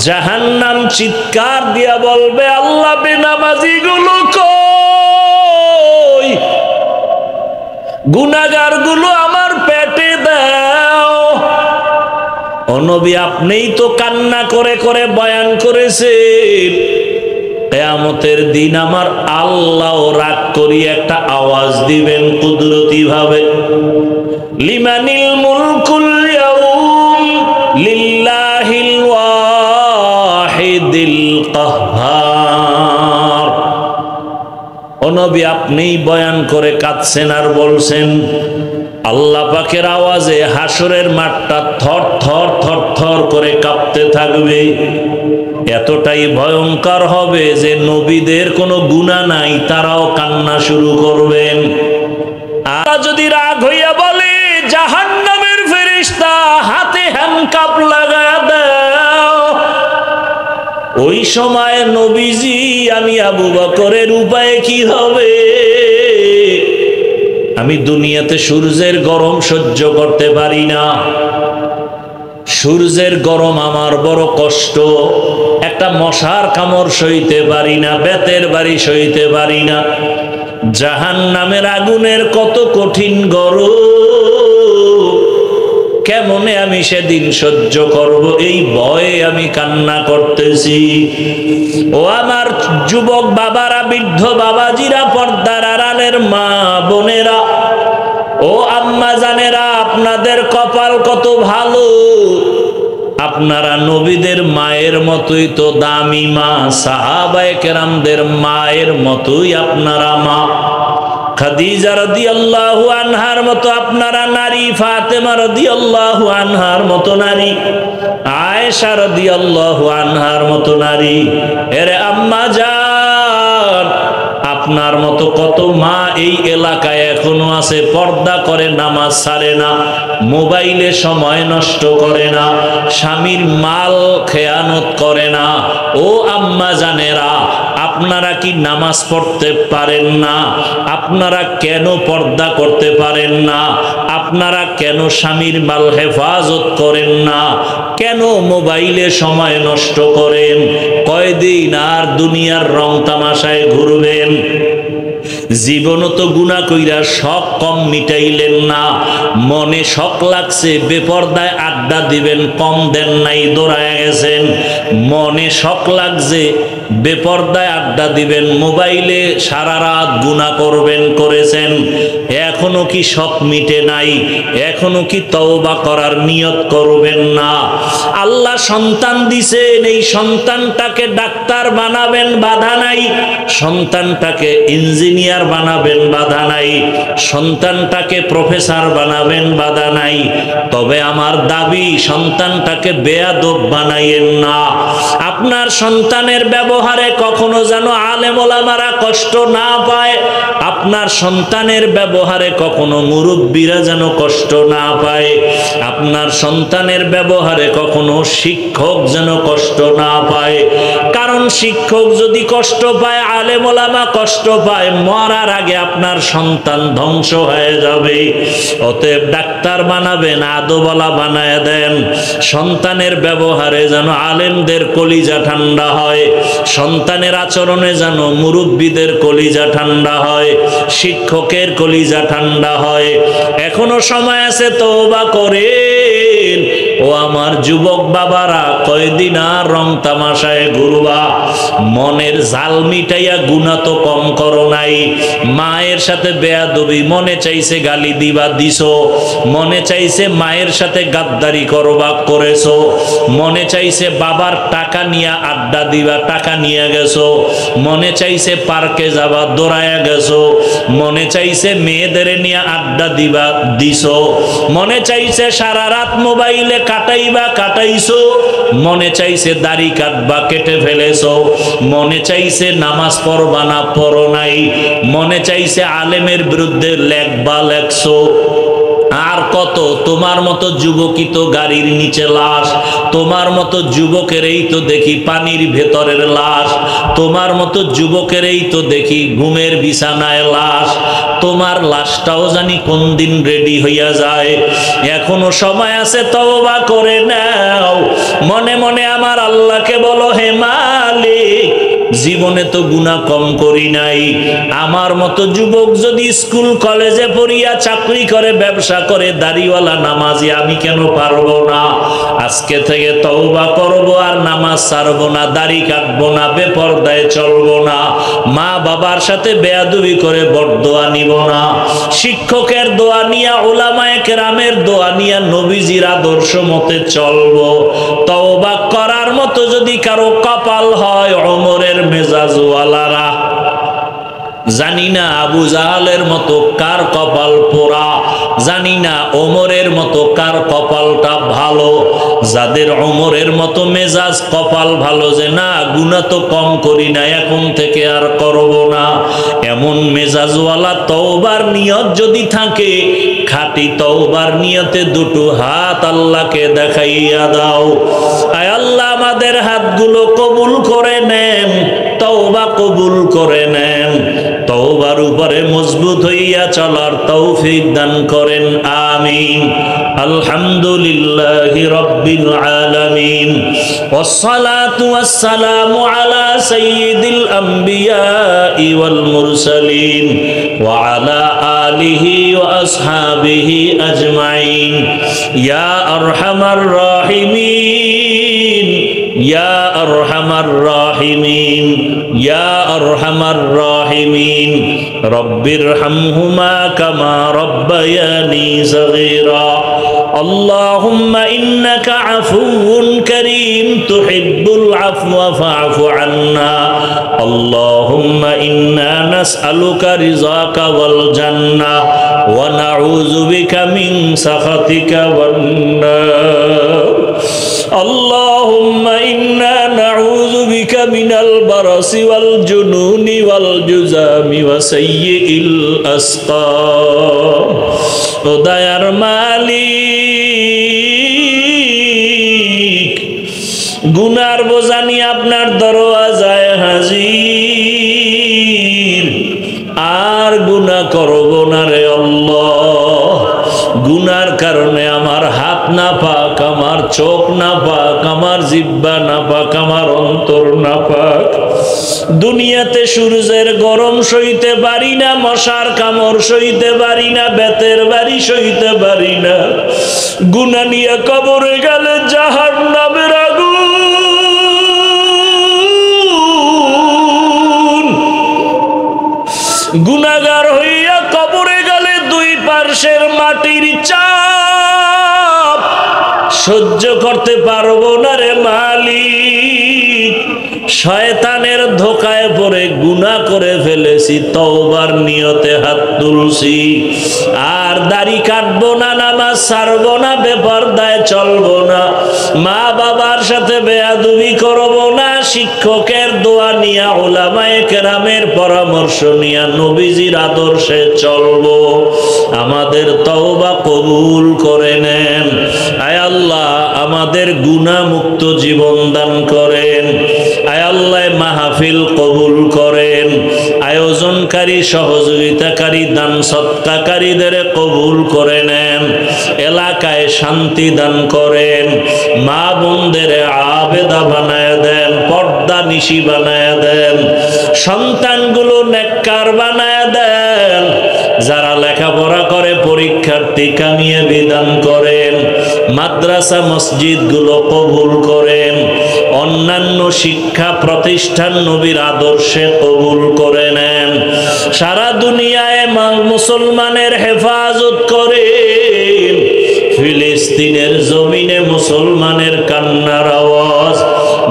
[SPEAKER 1] জাহান্নাম চিৎকার দিয়া বলবে আল্লাহ বেনামাজি গুলো কই, গুনাহগার গুলো আমার পেটে দাও। ও নবী আপনিই তো কান্না করে করে বয়ান করেছেন কিয়ামতের দিন আমার আল্লাহ রাগ করি একটা আওয়াজ দিবেন কুদরতি ভাবে, লিমানিল মুলকুল ইয়াউম লিল্লাহিল ওয়াহিদিল কাহ্হার। ও নবী আপনিই বয়ান করে কাঁদছেন আর বলছেন আল্লাহ পাকের আওয়াজে হাসরের মাঠটা থর থর থর থর করে কাঁপতে থাকবে। এতটাই ভয়ঙ্কর হবে যে নবীদের কোনো গুনাহ নাই, তারাও কান্না শুরু করবেন। আর যদি রাগ হইয়া বলে জাহান্নামের ফেরেশতা হাতে হ্যান্ডকাপ লাগায়া দাও, ওই সময় নবীজি আমি আবু বকরের উপায় কি হবে? আমি দুনিয়াতে সূর্যের গরম সহ্য করতে পারি না, সূর্যের গরম আমার বড় কষ্ট, একটা মশার কামড় সইতে পারি না, বেতের বাড়ি সইতে পারি না। জাহান্নামের আগুনের কত কঠিন গরম, কেমন কেমনে আমি সেদিন সহ্য করব এই ভয়ে আমি কান্না করতেছি। ও আমার যুবক বাবারা, বৃদ্ধ বাবাজিরা, পর্দার আড়ালের মা বোনেরা, ও আম্মা জানেরা, আপনাদের কপাল কত ভালো। আপনারা নবীদের মায়ের মতোই তো দামি মা, সাহাবায়ে কেরামদের মায়ের মতোই আপনারা মা। খাদিজা রাদিয়াল্লাহু আনহার মতো আপনারা নারী, ফাতেমা রাদিয়াল্লাহু আনহার মতো নারী, আয়েশা রাদিয়াল্লাহু আনহার মতো নারী। এরে আম্মা জান, আপনার মতো কত মা এই এলাকায় এখনো আছে, পর্দা করে, নামাজ ছাড়ে না, মোবাইলে সময় নষ্ট করে না, স্বামীর মাল খেয়ানত করে না। ও আম্মা জানেরা, আপনারা কি নামাজ পড়তে পারেন না? আপনারা কেন পর্দা করতে পারেন না? আপনারা কেন স্বামীর মাল হেফাজত করেন না? কেন মোবাইলে সময় নষ্ট করেন? কয়দিন আর দুনিয়ার রং তামাশায় ঘুরবেন? জীবনও তো গুনাহ কইরা শখ কম মিটাইলেন না, মনে শখ লাগছে বেপরদায় আড্ডা দিবেন, কম দেন নাই, দৌড়ায় গেছেন। মনে শখ লাগছে বেপরদায় আড্ডা দিবেন, মোবাইলে সারা রাত গুনাহ করবেন, করেছেন। এখনো কি শখ মিটে নাই? এখনো কি তওবা করার নিয়ত করবেন না? আল্লাহ সন্তান দিছেন, এই সন্তানটাকে ডাক্তার বানাবেন, বাধা নাই। সন্তানটাকে ইঞ্জিনিয়ার বানাবেন, বাধা নাই। সন্তানটাকে প্রফেসর বানাবেন, বাধা নাই। তবে আমার দাবি, সন্তানটাকে বেয়াদব বানাইয়েন না। আপনার সন্তানের ব্যবহারে কখনো যেন আলেম ওলামারা কষ্ট না পায়, আপনার সন্তানের ব্যবহারে কখনো মুরব্বীরা যেন কষ্ট না পায়, আপনার সন্তানের ব্যবহারে কখনো শিক্ষক যেন কষ্ট না পায়। কারণ শিক্ষক যদি কষ্ট পায়, আলেম ওলামা কষ্ট পায়, মরার আগে আপনার সন্তান ধ্বংস হয়ে যাবে। অতএব ডাক্তার বানাবেন, আদবওয়ালা বানায় দেন। সন্তানের ব্যবহারে যেন আলেমদের কলিজা ঠান্ডা হয়, সন্তানের আচরণে যেন মুরব্বীদের কলিজা ঠান্ডা হয়, শিক্ষকের কলিজা ঠান্ডা হয়। এখনো সময় আছে, তওবা করেন। ও আমার যুবক বাবারা, কয়দিন আর রং তামাশায় ঘুরবা? মনের জাল মিটাইয়া গুনাহ তো কম করো নাই। মায়ের সাথে বেয়াদবি, মনে চাইছে গালি দিবা, দিছো। মনে চাইছে মায়ের সাথে গাদ্দারি করবা, করেছো। মনে চাইছে বাবার টাকা নিয়ে আড্ডা দিবা, টাকা নিয়ে গেছো। মনে চাইছে পার্কে যাবা, দৌড়ায়া গেছো। মনে চাইছে মেয়েদের নিয়ে আড্ডা দিবা, দিছো। মনে চাইছে সারা রাত মোবাইলে কাটাইবা, কাটাইছো। মনে চাইছে দাড়ি কাটবা, কেটে ফেলেছো। মনে চাইছে নামাজ পড়বা না, পড়ো নাই। মনে চাইছে আলেমের বিরুদ্ধে লেখবা, লেখছো। আর কত? তোমার মতো যুবকই তো গাড়ির নিচে লাশ, তোমার মতো যুবকেরই তো দেখি পানির ভেতরের লাশ, তোমার মতো যুবকেরই তো দেখি ঘুমের বিছানায় লাশ। তোমার লাশটাও জানি কোন দিন রেডি হইয়া যায়। এখনো সময় আছে, তওবা করে নাও। মনে মনে আমার আল্লাহকে বলো, হে মালিক, জীবনে তো গুনাহ কম করি নাই। আমার মতো যুবক যদি স্কুল কলেজে পড়িয়া চাকরি করে, ব্যবসা করে, দাড়িওয়ালা নামাজি, আমি কেন পারবো না? আজকে থেকে তওবা করব, আর নামাজ ছাড়বো না, দাড়ি কাটবো না, বেপরদায় চলবো না, মা বাবার সাথে বেয়াদবি করে বরদোয়া নিব না, শিক্ষকের দোয়া নিয়া, উলামায়ে কেরামের দোয়া নিয়া, নবীজির আদর্শ মতে চলবো। তওবা করার মতো যদি কারো কপাল হয়, ওমরের মেজাজওয়ালারা, জানি না আবু জাহালের মতো কার কপাল পোড়া, জানি না ওমরের মতো কার কপালটা ভালো। যাদের ওমরের মতো মেজাজ, কপাল ভালো, যে না গুনাহ তো কম করি না, এখন থেকে আর করব না, এমন মেজাজওয়ালা তওবার নিয়ত যদি থাকে, খাঁটি তওবার নিয়তে দুটো হাত আল্লাহকে দেখাইয়া দাও। আয় আল্লাহ, আমাদের হাতগুলো কবুল করে নেন, তওবা কবুল করে নেন। তওবার উপরে মজবুত হইয়া চলার তৌফিক দান করেন আমিন। আলহামদুলিল্লাহি রাব্বিল আলামিন ওয়াসসালাতু ওয়াসসালামু আলা সাইয়্যিদিল আমবিয়াই ওয়াল মুরসালিন ওয়া আলা আলিহি ওয়া আসহাবিহি আজমাইন ইয়া আরহামার রাহিমিন ইয়া আরহামার রাহিমিন ইয়া আরহামার রাহিমিন রব্বিরহামহুমা কামা রব্বায়ানি সগীরা اللهم إنك عفو كريم تحب العفو فاعف عنا اللهم إنا نسألك رضاك والجنة ونعوذ بك من سخطك والنار اللهم إنا نعوذ بك من البرص والجنون والجذام وسيء الأسقام দয়ার মালিক গুনার বোঝা নিয়ে আপনার দরওয়াজায় হাজির আর গুনাহ করব না রে আল্লাহ গুনার কারণে আমার হাত না পাক আমার চোখ না পাক আমার জিহ্বা না পাক আমার অন্তর না পাক দুনিয়াতে সূর্যের গরম সইতে পারি না মশার কামড় সইতে পারি না বেতের বাড়ি সইতে পারি না গুনাহ নিয়ে কবরে গেলে জাহান্নামের আগুন গুনাহগার হইয়া কবরে গেলে দুই পার্শ্বের মাটির চাপ সহ্য করতে পারবো না রে মালিক শয়তানের ধোকায় পড়ে গুনাহ করে ফেলেছি তওবার নিয়তে হাত তুলছি আর দাড়ি কাটবো না নামাজ ছাড়বো না বেপরদায় চলবো না মা বাবার সাথে বেয়াদবি করবো না শিক্ষকের দোয়া নিয়া উলামায়ে কেরামের পরামর্শ নিয়া নবীজির আদর্শে চলবো আমাদের তওবা কবুল করে নেন আয় আল্লাহ আমাদের গুনাহ মুক্ত জীবন দান করেন আয় আল্লাহ মাহফিল কবুল করেন আয়োজনকারী সহযোগিতাকারী দান সৎকারীদের কবুল করে নেন এলাকায় শান্তি দান করেন মা বোনদের আবেদা বানায় দেন পর্দা নিশি বানায় দেন সন্তানগুলো নেককার বানায় দেন যারা লেখাপড়া করে পরীক্ষার্থী কামিয়ে বিধান করেন মাদ্রাসা মসজিদগুলো কবুল করেন অন্যান্য শিক্ষা প্রতিষ্ঠান নবীর আদর্শে কবুল করে নেন সারা দুনিয়ায় মুসলমানের হেফাজত করেন ফিলিস্তিনের জমিনে মুসলমানের কান্নার আওয়াজ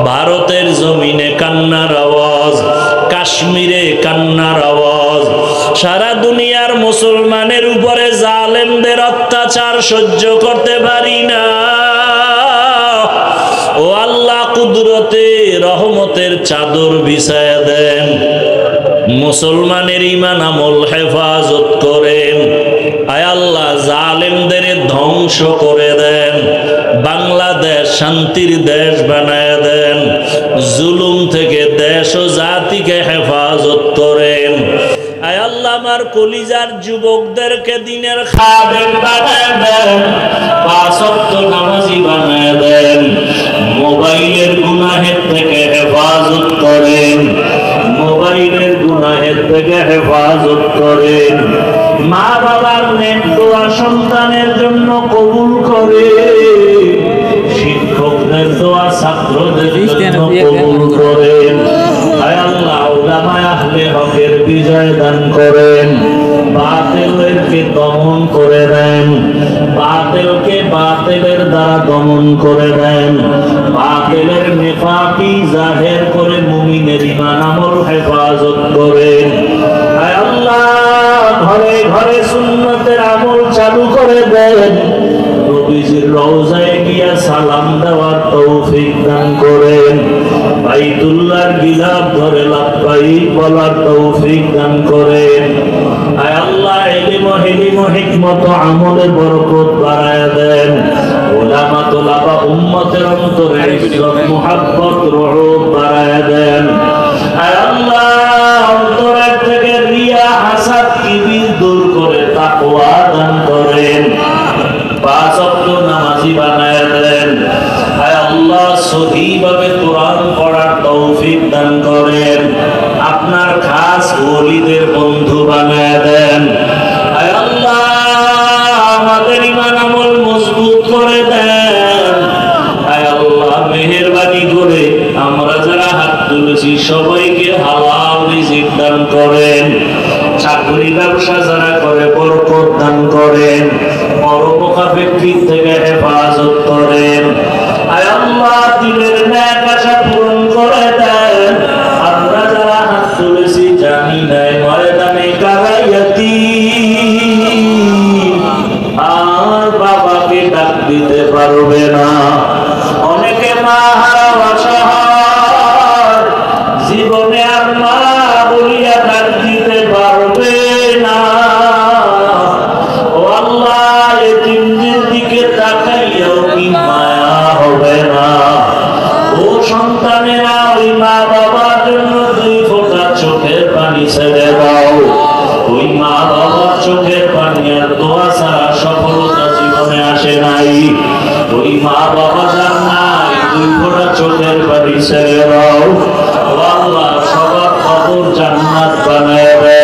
[SPEAKER 1] ভারতের জমিনে কান্নার আওয়াজ কাশ্মীরে কান্নার আওয়াজ সারা দুনিয়ার মুসলমানের উপরে জালেমদের অত্যাচার সহ্য করতে পারি না ও আল্লাহ কুদরতে রহমতের চাদর বিছায়া দেন মুসলমানের ঈমান আমল হেফাজত করেন আয় আল্লাহ জালেমদের ধ্বংস করে দেন বাংলাদেশ শান্তির দেশ বানায় দেন জুলুম থেকে দেশ ও জাতিকে হেফাজত করেন আয় আল্লাহ আমার কলিজার যুবকদেরকে দিনের খাদেম বানায় দেন পাঁচ ওয়াক্ত নামাজি বানায় দেন মোবাইলের গুনাহের থেকে হেফাজত করেন মোবাইলের গুনাহের থেকে হেফাজত করেন মা বাবার নেক দোয়া সন্তানের জন্য কবুল করে শিক্ষকদের দোয়া ছাত্রদের জন্য কবুল করেন আয় আল্লাহ উলামায়ে আহলে হকের বিজয় দান করেন বাতিলকে দমন করে দেন বাতিলকে বাতিলের দ্বারা দমন করে দেন বাতিলের নেফাকি জাহের করে মুমিনের ঈমান আমল হেফাজত করেন আয় আল্লাহ ঘরে ঘরে সুন্নতের আমল চালু করে দেন নবীজির রওজায় গিয়া সালাম দেওয়ার তৌফিক দান করেন বাইতুল্লাহর গিলাফ ধরে লাব্বাইক বলার তৌফিক দান করেন আয় আল্লাহ ইলম হিকমত আমলে বরকত বাড়ায় দেন উলামা তোলাবা উম্মতের অন্তরে ইজ্জত মুহাব্বত রুহ বাড়ায় দেন আয় আল্লাহ অন্তরের থেকে দান করেন, 5 ওয়াক্ত নামাজি বানায় দেন। আয় আল্লাহ সহিভাবে কোরআন পড়ার তৌফিক দান করেন, আপনার খাস ওলিদের বন্ধু বানায় দেন। আয় আল্লাহ আমাদের ঈমান আমল মজবুত করে দেন। আয় আল্লাহ মেহেরবানি করে আমরা যারা হাত তুলেছি সবাইকে হালাল রিজিক দান করেন। চাকরি ব্যবসা যারা করে বরকত দান করেন, পরোপকারীর থেকে হেফাজত করেন। আয় আল্লাহ দিলের ন্যাক আশা পূরণ করে দেন। আমরা যারা হাত তুলেছি জানি নাই ময়দানে কারাইয়াতি আর বাবাকে ডাক দিতে পারবে না, অনেকে মা হারা অসহায়, জীবনে আর মা বলিয়া ডাক দিতে পারবে না। ও আল্লাহ এতিমদের দিকে তাকাইয়াও কি মায়া হবে না? ও সন্তানেরা ওই মা বাবার জন্য 2 ফোঁটা চোখের পানি ছেড়ে দাও। ওই মা বাবার চোখের পানি আর দোয়া ছাড়া সফলতা জীবনে আসে নাই। ওই মা বাবা যার নাই 2 ফোঁটা চোখের পানি ছেড়ে দাও। ও আল্লাহ সবার কবর জান্নাত বানায় দেয়।